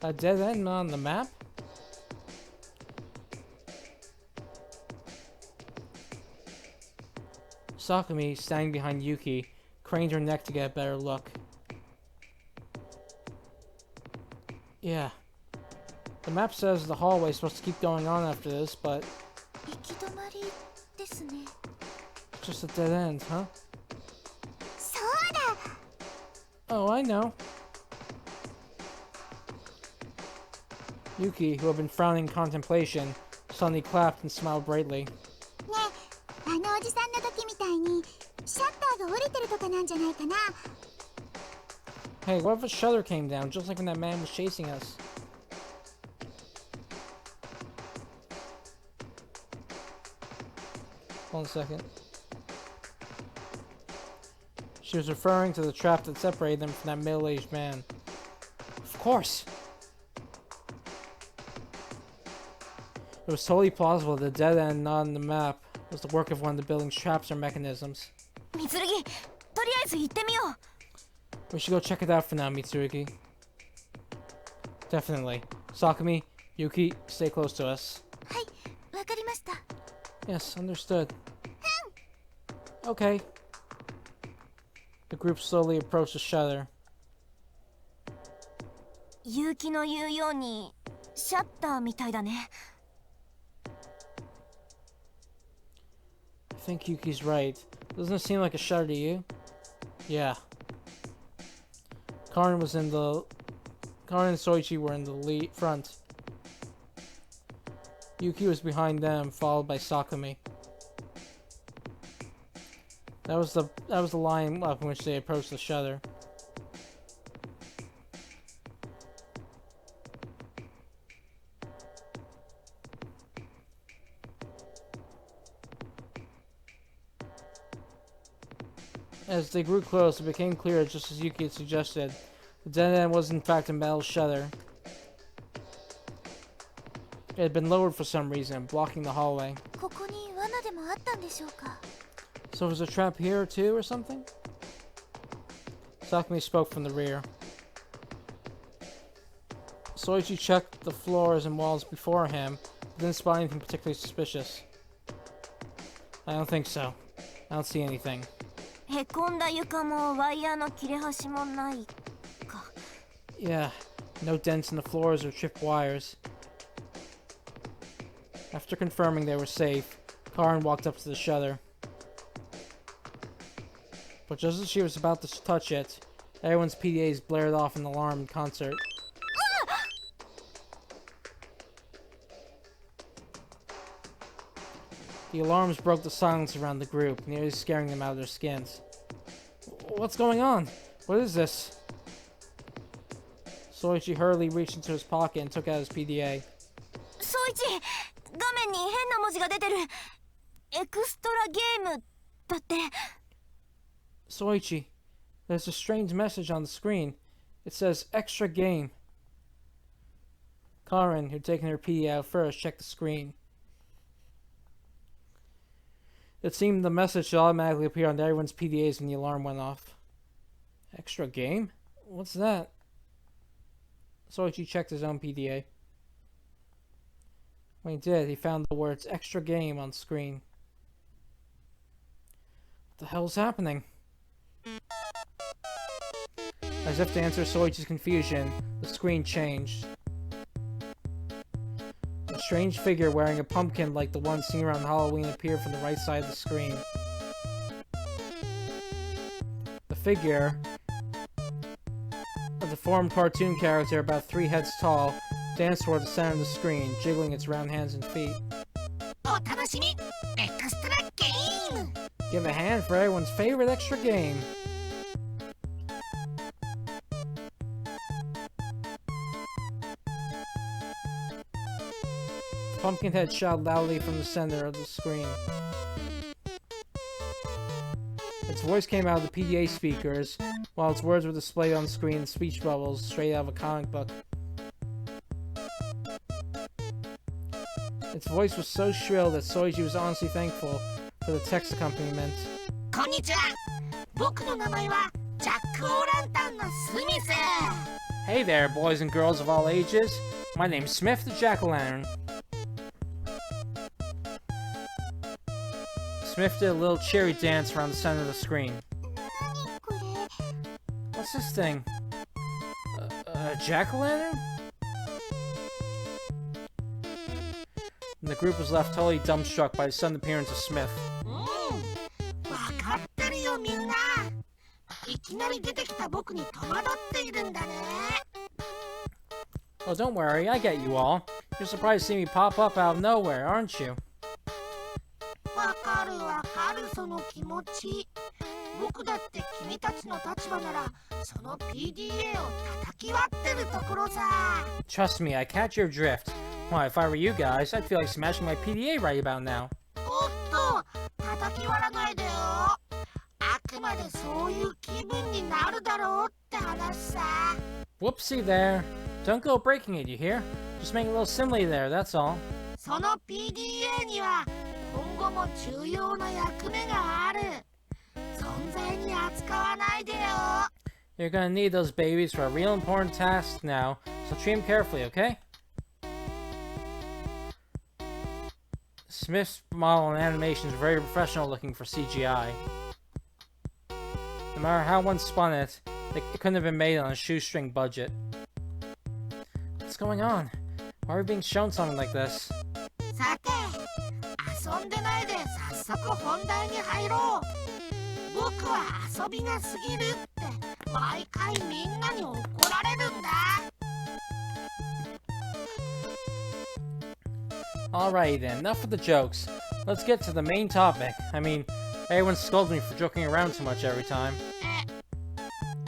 A dead end not on the map? Sakumi, standing behind Yuki, craned her neck to get a better look. Yeah. The map says the hallway is supposed to keep going on after this, but 行き止まりですね。 it's just a dead end, huh? そうだ。 Oh, I know. Yuki, who had been frowning in contemplation, suddenly clapped and smiled brightly. ねえ、あのおじさんの時みたいにシャッターが降りてるとかなんじゃないかな。 Hey, what if a shutter came down, just like when that man was chasing us? Hold on a second. She was referring to the trap that separated them from that middle-aged man. Of course! It was totally plausible that the dead end not on the map was the work of one of the building's traps or mechanisms. ミツルギ、とりあえず行ってみよう。 We should go check it out for now, Mitsurugi. Definitely. Sakumi, Yuki, stay close to us. はい、わかりました。 Yes, understood. Okay. The group slowly approached the shutter. 結城の言うようにシャッターみたいだね。 I think Yuki's right. Doesn't it seem like a shutter to you? Yeah. Karin and Soichi were in the front. Yuki was behind them, followed by Sakumi. That was the line up in which they approached the shutter. As they grew close, it became clear, just as Yuki had suggested, the dead end was in fact a metal shutter. It had been lowered for some reason, blocking the hallway. ここに罠でもあったんでしょうか。 So was a trap here too, or something? Sakumi spoke from the rear. Soichi checked the floors and walls before him, but didn't spot anything particularly suspicious. I don't think so. I don't see anything. へこんだ床もワイヤーの切れ端もないか。 Yeah, no dents in the floors or chipped wires. After confirming they were safe, Karin walked up to the shutter. But just as she was about to touch it, everyone's PDAs blared off an alarm in concert. The alarms broke the silence around the group, nearly scaring them out of their skins. What's going on? What is this? Soichi hurriedly reached into his pocket and took out his PDA. ソイチ、画面に変な文字が出てる。エクストラゲームだって。 Soichi, there's a strange message on the screen. It says extra game. Karin, who'd taken her PDA out first, checked the screen. It seemed the message should automatically appear on everyone's PDAs when the alarm went off. Extra game? What's that? Soichi checked his own PDA. When he did, he found the words extra game on screen. What the hell's happening? As if to answer Soichi's confusion, the screen changed. A strange figure wearing a pumpkin like the one seen around Halloween appeared from the right side of the screen. The figure, a deformed cartoon character about 3 heads tall, danced toward the center of the screen, jiggling its round hands and feet. Give a hand for everyone's favorite extra game. Pumpkinhead shouted loudly from the center of the screen. Its voice came out of the PDA speakers, while its words were displayed on the screen in speech bubbles straight out of a comic book. Its voice was so shrill that Soichi was honestly thankful for the text accompaniment. こんにちは。僕の名前はジャック・オーランタンのスミス。 Hey there, boys and girls of all ages. My name's Smith the Jack-o'-lantern. Smith did a little cheery dance around the center of the screen. 何これ。 What's this thing? A jack-o'-lantern? And the group was left totally dumbstruck by the sudden appearance of Smith. わかってるよみんな。いきなり出てきた僕に戸惑っているんだね。 Oh, don't worry, I get you all. You're surprised to see me pop up out of nowhere, aren't you? わかるわかるその気持ち。僕だって君たちの立場ならその PDA を叩き割ってるところさ。 Trust me, I catch your drift. Why, if I were you guys, I'd feel like smashing my PDA right about now. おっと、叩き割らないでよ。あくまでそういう気分になるだろうって話さ。 Whoopsie there. Don't go breaking it, you hear? Just make a little simile there, that's all. その PDA には今後も重要な役目がある。存在に扱わないでよ。 You're gonna need those babies for a real important task now, so treat them carefully, okay? Smith's model and animation is very professional looking for CGI. No matter how one spun it, it couldn't have been made on a shoestring budget. What's going on? Why are we being shown something like this? さて、遊んでないで早速本題に入ろう。僕は遊びが過ぎるって毎回みんなに怒られるんだ。Alrighty then, enough of the jokes. Let's get to the main topic. I mean, everyone scolds me for joking around too much every time.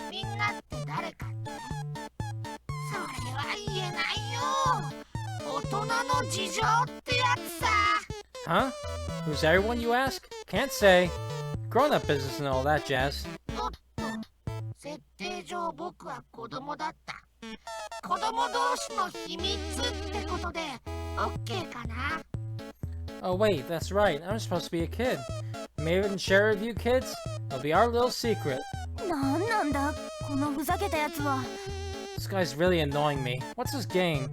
みんなって誰かってそれは言えないよ。大人の事情ってやつさ。 Huh? Who's everyone, you ask? Can't say. Grown-up business and all that jazz. おっと、設定上僕は子供だった。子供同士の秘密ってことで OK かな。 Oh wait, that's right. I'm supposed to be a kid. Maybe I can share it with you kids? It'll be our little secret. なんなんだこのふざけたやつは。 This guy's really annoying me. What's this game?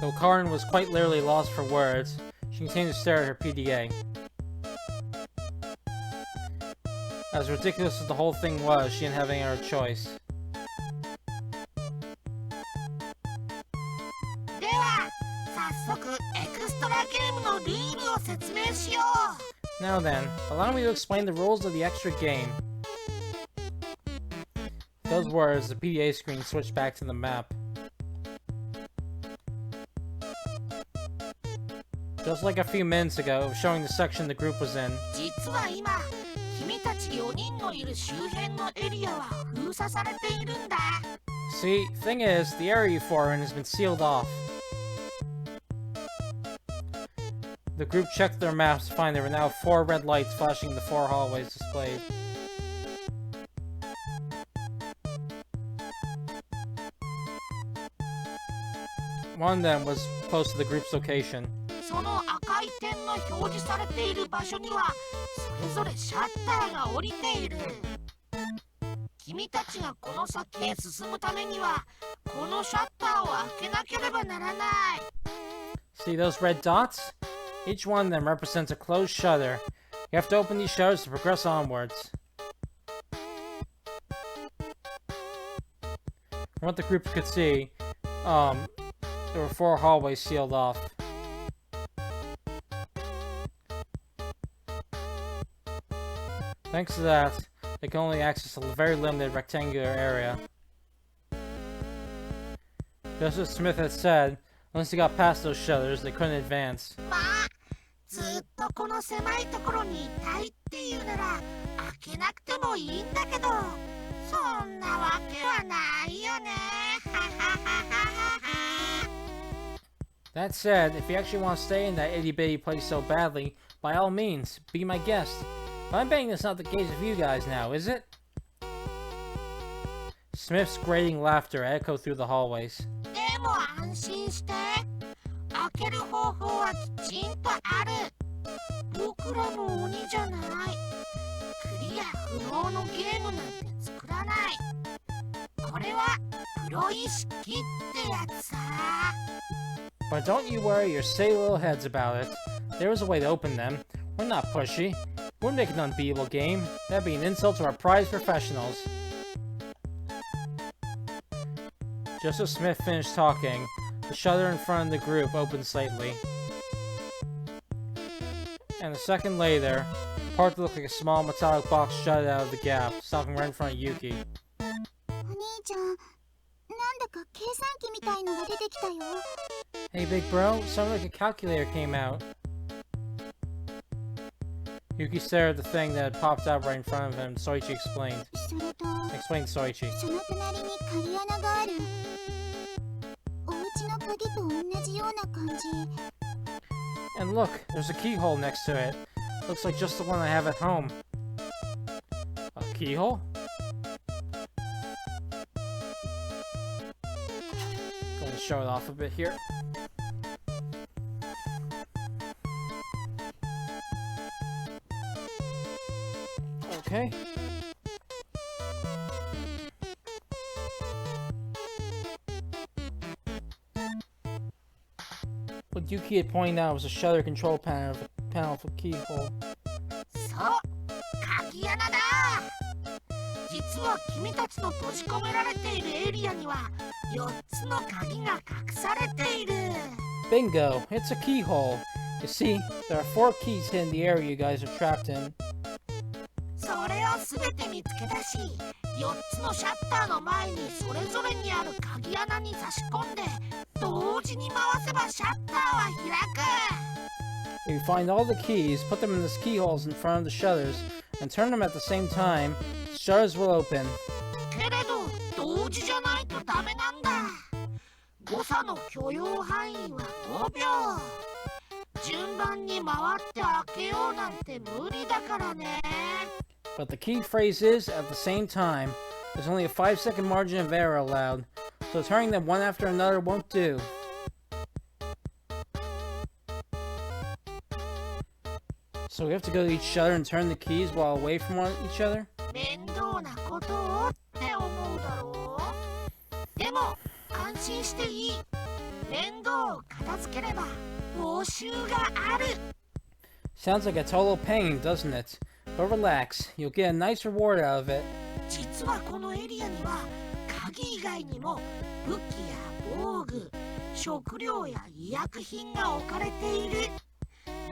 Though Karin was quite literally lost for words, she continued to stare at her PDA. As ridiculous as the whole thing was, she didn't have any other choice. では早速エクストラゲームのルールを説明しよう。 Now then, allow me to explain the rules of the extra game. Those words, the PDA screen switched back to the map. Just like a few minutes ago, showing the section the group was in. 実は今君たち4人のいる周辺のエリアは封鎖されているんだ。 See, thing is, the area you four are in has been sealed off. The group checked their maps to find there were now 4 red lights flashing in the 4 hallways displayed. One of them was close to the group's location. その赤い点の表示されている場所にはそれぞれシャッターが降りている。君たちがこの先へ進むためにはこのシャッターを開けなければならない。 See those red dots? Each one of them represents a closed shutter. You have to open these shutters to progress onwards. From what the group could see, there were 4 hallways sealed off. Thanks to that, they can only access a very limited rectangular area. Just as Smith had said, once they got past those shutters, they couldn't advance. まあずっとこの狭いところにいたいっていうなら開けなくてもいいんだけどそんなわけはないよね。 That said, if you actually want to stay in that itty-bitty place so badly, by all means, be my guest. But I'm betting that's not the case of you guys now, is it? Smith's grating laughter echoed through the hallways. でも安心して開ける方法はきちんとある。僕らも鬼じゃない。クリア不能のゲームなんて作らない。これはプロ意識ってやつさ。 But don't you worry your silly little heads about it. There was a way to open them. We're not pushy. We'll make an unbeatable game. That'd be an insult to our prized professionals. Just as Smith finished talking, the shutter in front of the group opened slightly. And a second later, part that looked like a small metallic box jutted out of the gap, stopping right in front of Yuki. お兄ちゃん、なんだか計算機みたいのが出てきたよ。 Hey big bro, sounded like a calculator came out. Yuki stared at the thing that had popped out right in front of him. Soichi explained. それと Explained to Soichi. その隣に鍵穴がある。お家の鍵と同じような感じ。 And look, there's a keyhole next to it. Looks like just the one I have at home. A keyhole? Going to show it off a bit here. Okay. What Yuki had pointed out was a shutter control panel for keyhole. そう鍵穴だ。実は君たちの閉じ込められているエリアには4つの鍵が隠されている。 Bingo! It's a keyhole. You see, there are 4 keys hidden in the area you guys are trapped in. それをすべて見つけ出し、4つのシャッターの前にそれぞれにある鍵穴に差し込んで同時に回せばシャッターは開く。 If you find all the keys, put them in the keyholes in front of the shutters, and turn them at the same time, shutters will open. けれど同時じゃないとダメなんだ。誤差の許容範囲は5秒。順番に回って開けようなんて無理だからね。 But the key phrase is, at the same time. There's only a 5-second margin of error allowed, so turning them one after another won't do. So we have to go to each shutter and turn the keys while away from each other? 面倒なことをって思うだろう。でも安心していい。面倒を片付ければ報酬がある。 Sounds like a total pain, doesn't it? But relax, you'll get a nice reward out of it. 実はこのエリアには鍵以外にも武器や防具、食料や医薬品が置かれている。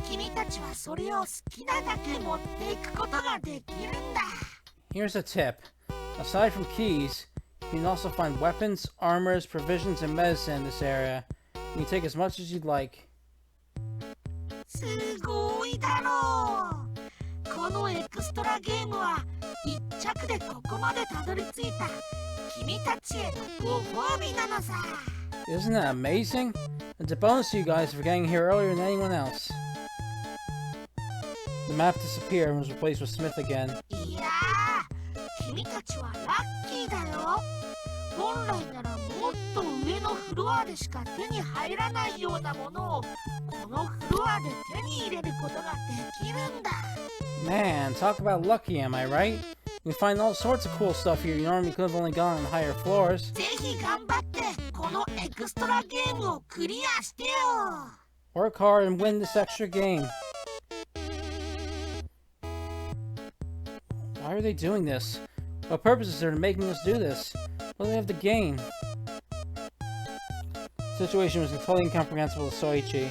君たちはそれを好きなだけ持っていくことができるんだ。 Here's a tip. Aside from keys, you can also find weapons, armors, provisions, and medicine in this area. You can take as much as you'd like. すごいだろう。このエクストラゲームは一着でここまでたどり着いた君たちへのご褒美なのさ。 Isn't that amazing? It's a bonus to you guys for getting here earlier than anyone else. The map disappeared and was replaced with Smith again. いやー、君たちはラッキーだよ。本来ならもっと上のフロアでしか手に入らないようなものをこのフロアで手に入れることができるんだ。 Man, talk about lucky, am I right? You can find all sorts of cool stuff here you normally could have only gone on higher floors. ぜひ頑張ってこのエクストラゲームをクリアしてよ。 Work hard and win this extra game. Why are they doing this? What purpose is there to making us do this? What do they have to gain? The situation was totally incomprehensible to Soichi.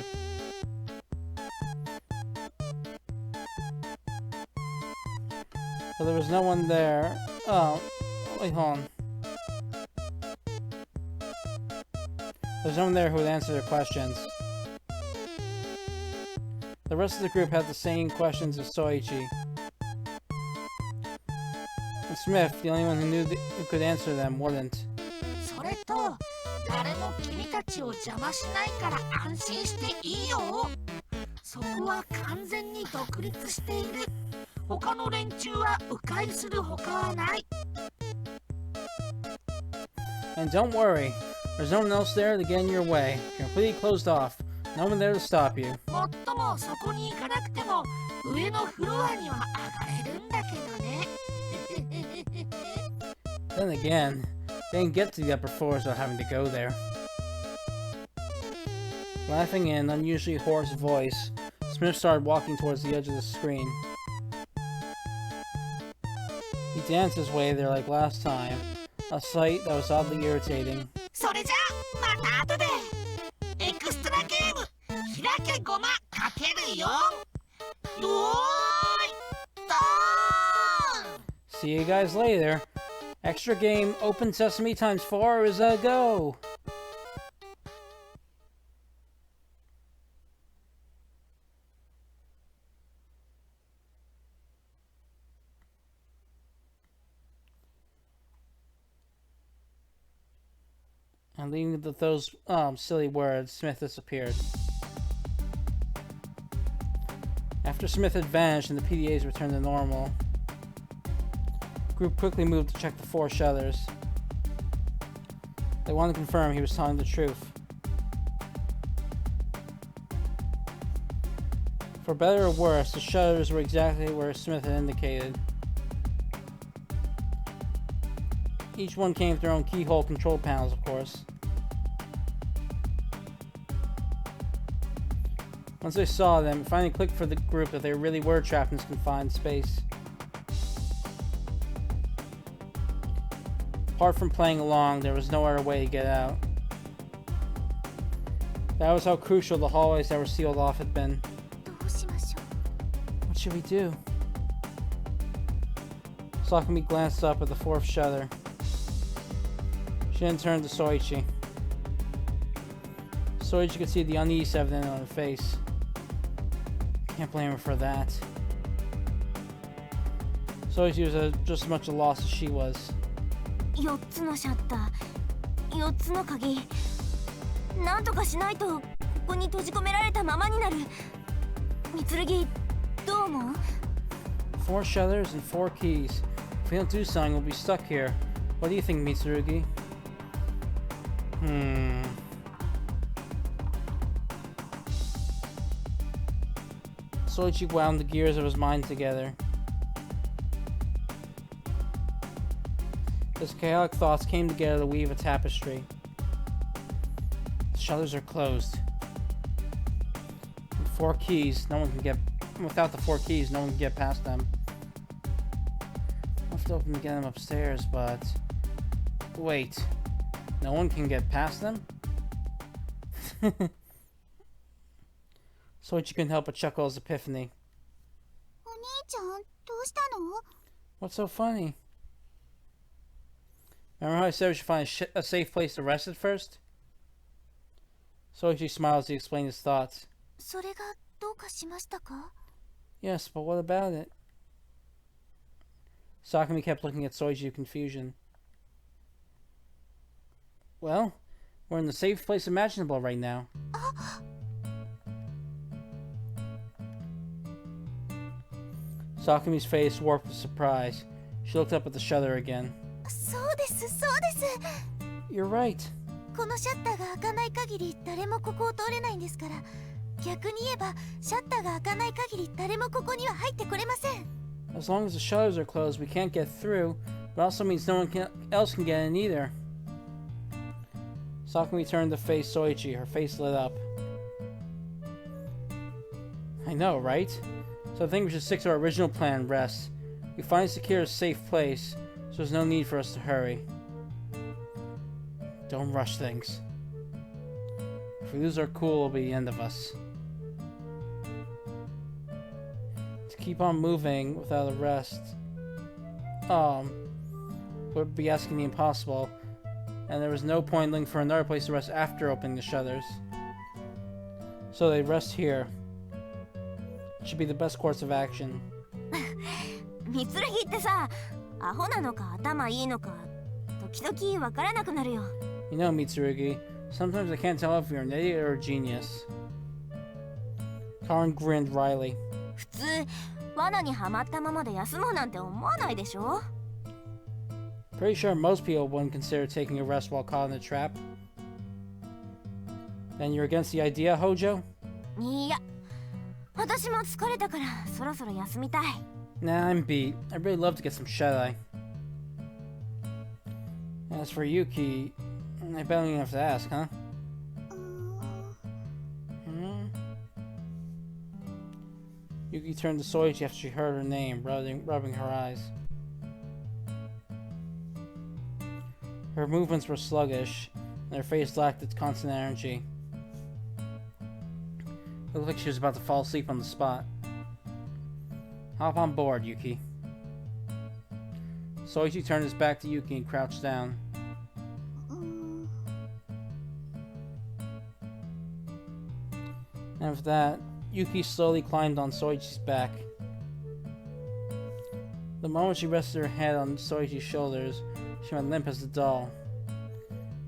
But there was no one there. Oh, wait, hold on. There's no one there who would answer their questions. The rest of the group had the same questions as Soichi. And Smith, the only one who who could answer them, wouldn't. それと誰も君たちを邪魔しないから安心していいよ。そこは完全に独立している。他の連中は迂回するほかはない。 And don't worry, there's no one else there to get in your way. You're completely closed off. No one there to stop you. もっともそこに行かなくても上のフロアには上がれるんだけどね。 Then again, they didn't get to the upper floors without having to go there. Laughing in an unusually hoarse voice, Smith started walking towards the edge of the screen. He danced his way there like last time, a sight that was oddly irritating. それじゃあまた後で。エクストラゲーム開けごまかけるよ。よーいドーン。 See you guys later. Extra game Open Sesame times 4 is a go! And leaving with those silly words, Smith disappeared. After Smith had vanished and the PDAs returned to normal, the group quickly moved to check the 4 shutters. They wanted to confirm he was telling the truth. For better or worse, the shutters were exactly where Smith had indicated. Each one came with their own keyhole control panels, of course. Once they saw them, it finally clicked for the group that they really were trapped in this confined space. Apart from playing along, there was no other way to get out. That was how crucial the hallways that were sealed off had been. どうしましょう。 What should we do? Sakumi glanced up at the fourth shutter. She then turned to Soichi. Soichi could see the unease evident on her face. Can't blame her for that. Soichi was just as much a loss as she was. 4つのシャッター、4つの鍵。なんとかしないとここに閉じ込められたままになる。みつるぎ、どう思う？ 4 shutters and 4 keys. If we don't do something, we'll be stuck here. What do you think, Mitsurugi? Soichi wound the gears of his mind together. His chaotic thoughts came together to weave a tapestry. The shutters are closed. With 4 keys, no one can get... Without the 4 keys, no one can get past them. I'll have to open to get them upstairs, but... Wait. No one can get past them? Soichi couldn't help but chuckle his epiphany. お兄ちゃん、どうしたの？ What's so funny? Remember how I said we should find a safe place to rest at first? Soichi smiled as he explained his thoughts. それがどうかしましたか？ Yes, but what about it? Sakumi kept looking at Soichi with confusion. Well, we're in the safest place imaginable right now. Sakumi's face warped with surprise. She looked up at the shutter again. そうです、そうです。 You're right. このシャッターが開かない限り誰もここを通れないんですから。逆に言えば、シャッターが開かない限り誰もここには入ってこれません。 As long as the shutters are closed, we can't get through, but also means no one else can get in either. Sakumi turned to face Soichi. Her face lit up. I know, right? So I think we should stick to our original plan and rest. We find secure a safe place, so there's no need for us to hurry. Don't rush things. If we lose our cool, it'll be the end of us. To keep on moving without a rest, would be asking the impossible, and there was no point looking for another place to rest after opening the shutters. So they rest here. It should be the best course of action. みつるぎってさ、アホなのか頭いいのか、時々わからなくなるよ。You know, Mitsurugi, sometimes I can't tell if you're an idiot or a genius. Karin grinned wryly. 普通、罠にはまったままで休もうなんて思わないでしょ？ Pretty sure most people wouldn't consider taking a rest while caught in a trap. Then you're against the idea, Hojo? いや、私も疲れたからそろそろ休みたい。Nah, I'm beat. I'd really love to get some shut-eye. As for Yuki, I bet I don't even have to ask, huh? Yuki turned to Soichi after she heard her name, rubbing her eyes. Her movements were sluggish, and her face lacked its constant energy. It looked like she was about to fall asleep on the spot. Hop on board, Yuki. Soichi turned his back to Yuki and crouched down. And with that, Yuki slowly climbed on Soichi's back. The moment she rested her head on Soichi's shoulders, she went limp as a doll.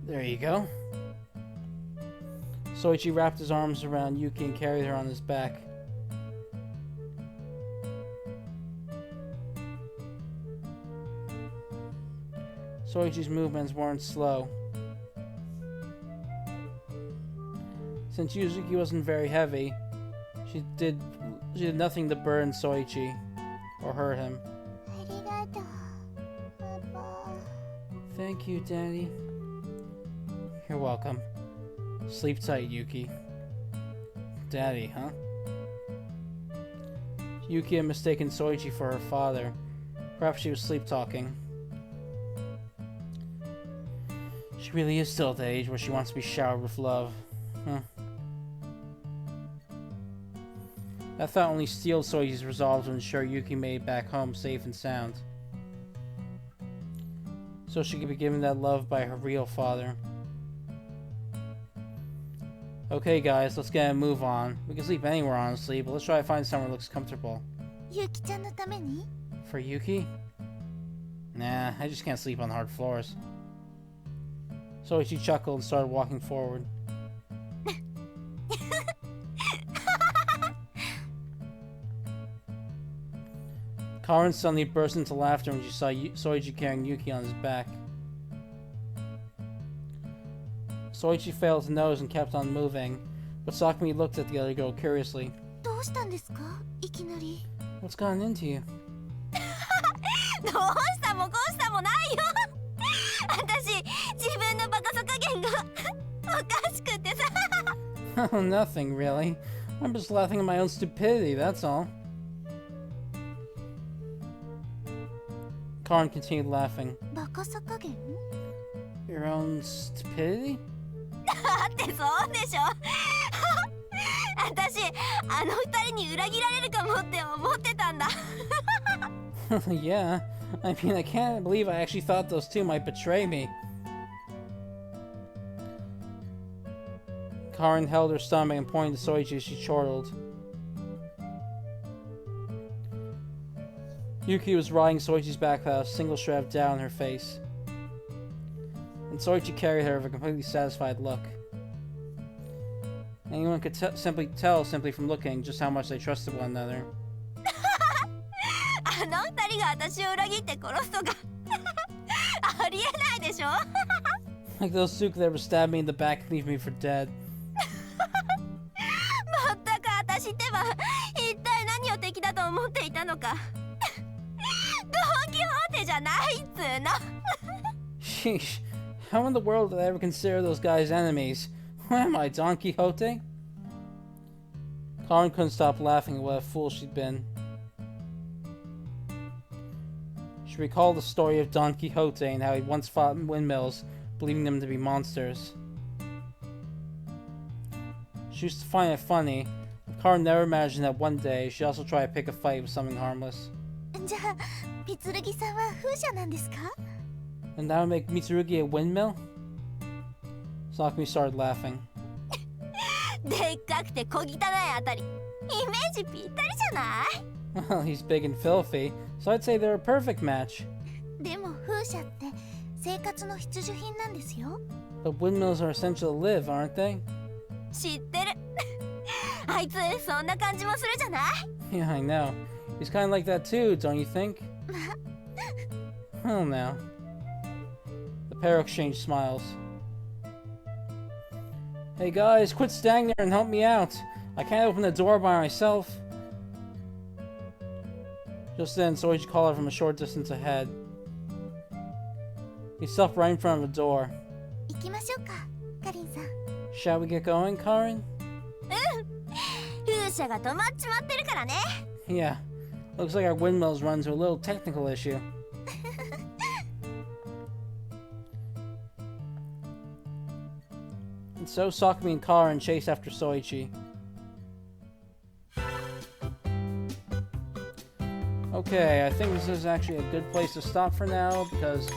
There you go. Soichi wrapped his arms around Yuki and carried her on his back. Soichi's movements weren't slow. Since Yuzuki wasn't very heavy, she did nothing to burden Soichi or hurt him. ありがとう、パパ。 Thank you, Daddy. You're welcome. Sleep tight, Yuki. Daddy, huh? Yuki had mistaken Soichi for her father. Perhaps she was sleep-talking. She really is still at the age where she wants to be showered with love. Huh. That thought only steeled Soichi's resolve to ensure Yuki made it back home safe and sound. So she could be given that love by her real father. Okay guys, let's get a move on. We can sleep anywhere honestly, but let's try to find somewhere that looks comfortable. ゆきちゃんのために For Yuki? Nah, I just can't sleep on hard floors. Soichi chuckled and started walking forward. Karin suddenly burst into laughter when she saw Soichi carrying Yuki on his back. Soichi failed to notice and kept on moving, but Sakumi looked at the other girl curiously. どうしたんですかいきなり What's gotten into you? どうしたもこうしたもないよ。私、自分のバカさ加減がおかしくてさ。Oh, nothing really. I'm just laughing at my own stupidity, that's all. Karin continued laughing. バカさ加減 Your own stupidity? だってそうでしょ。私、あの二人に裏切られるかもって思ってたんだ。Yeah, I mean, I can't believe I actually thought those two might betray me. Karin held her stomach and pointed to Soichi as she chortled. Yuki was riding Soichi's back without a single shred of doubt on her face. And Soichi carried her with a completely satisfied look. Anyone could tell simply from looking just how much they trusted one another. あの二人が私を裏切って殺すとかありえないでしょ。 Like those two could ever stab me in the back and leave me for dead. まったく私ってば一体何を敵だと思っていたのか。ドン・キホーテじゃないっつーの。 Sheesh. How in the world did I ever consider those guys enemies? What am I, Don Quixote? Karin couldn't stop laughing at what a fool she'd been. She recalled the story of Don Quixote and how he once fought windmills, believing them to be monsters. She used to find it funny, but Karin never imagined that one day she'd also try to pick a fight with something harmless. じゃあピツルギさんは風車なんですか And that would make Mitsurugi a windmill? Sakumi started laughing. でっかくて小汚いあたり、イメージぴったりじゃない？ Well, he's big and filthy, so I'd say they're a perfect match. でも風車って生活の必需品なんですよ But windmills are essential to live, aren't they? 知ってる。あいつそんな感じもするじゃない？ Yeah, I know. He's kind of like that too, don't you think? Well, now. The pair exchanged smiles. Hey guys, quit standing there and help me out. I can't open the door by myself. Just then, Soichi called her from a short distance ahead. He stopped right in front of the door. 行きましょうかカリンさん Shall we get going, Karin? 風車が止まっちまってるからね。 Yeah. Looks like our windmills run into a little technical issue. And so Sakumi and Karin chased after Soichi. Okay, I think this is actually a good place to stop for now because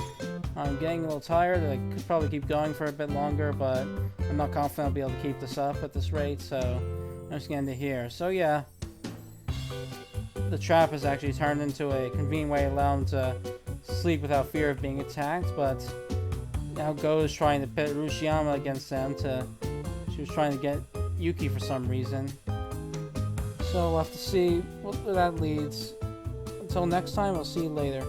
I'm getting a little tired. I could probably keep going for a bit longer, but I'm not confident I'll be able to keep this up at this rate, so I'm just gonna end it here. So yeah. The trap has actually turned into a convenient way to allow him to sleep without fear of being attacked, but now Go is trying to pit Rushiyama against them she was trying to get Yuki for some reason. So we'll have to see what that leads. Until next time, I'll see you later.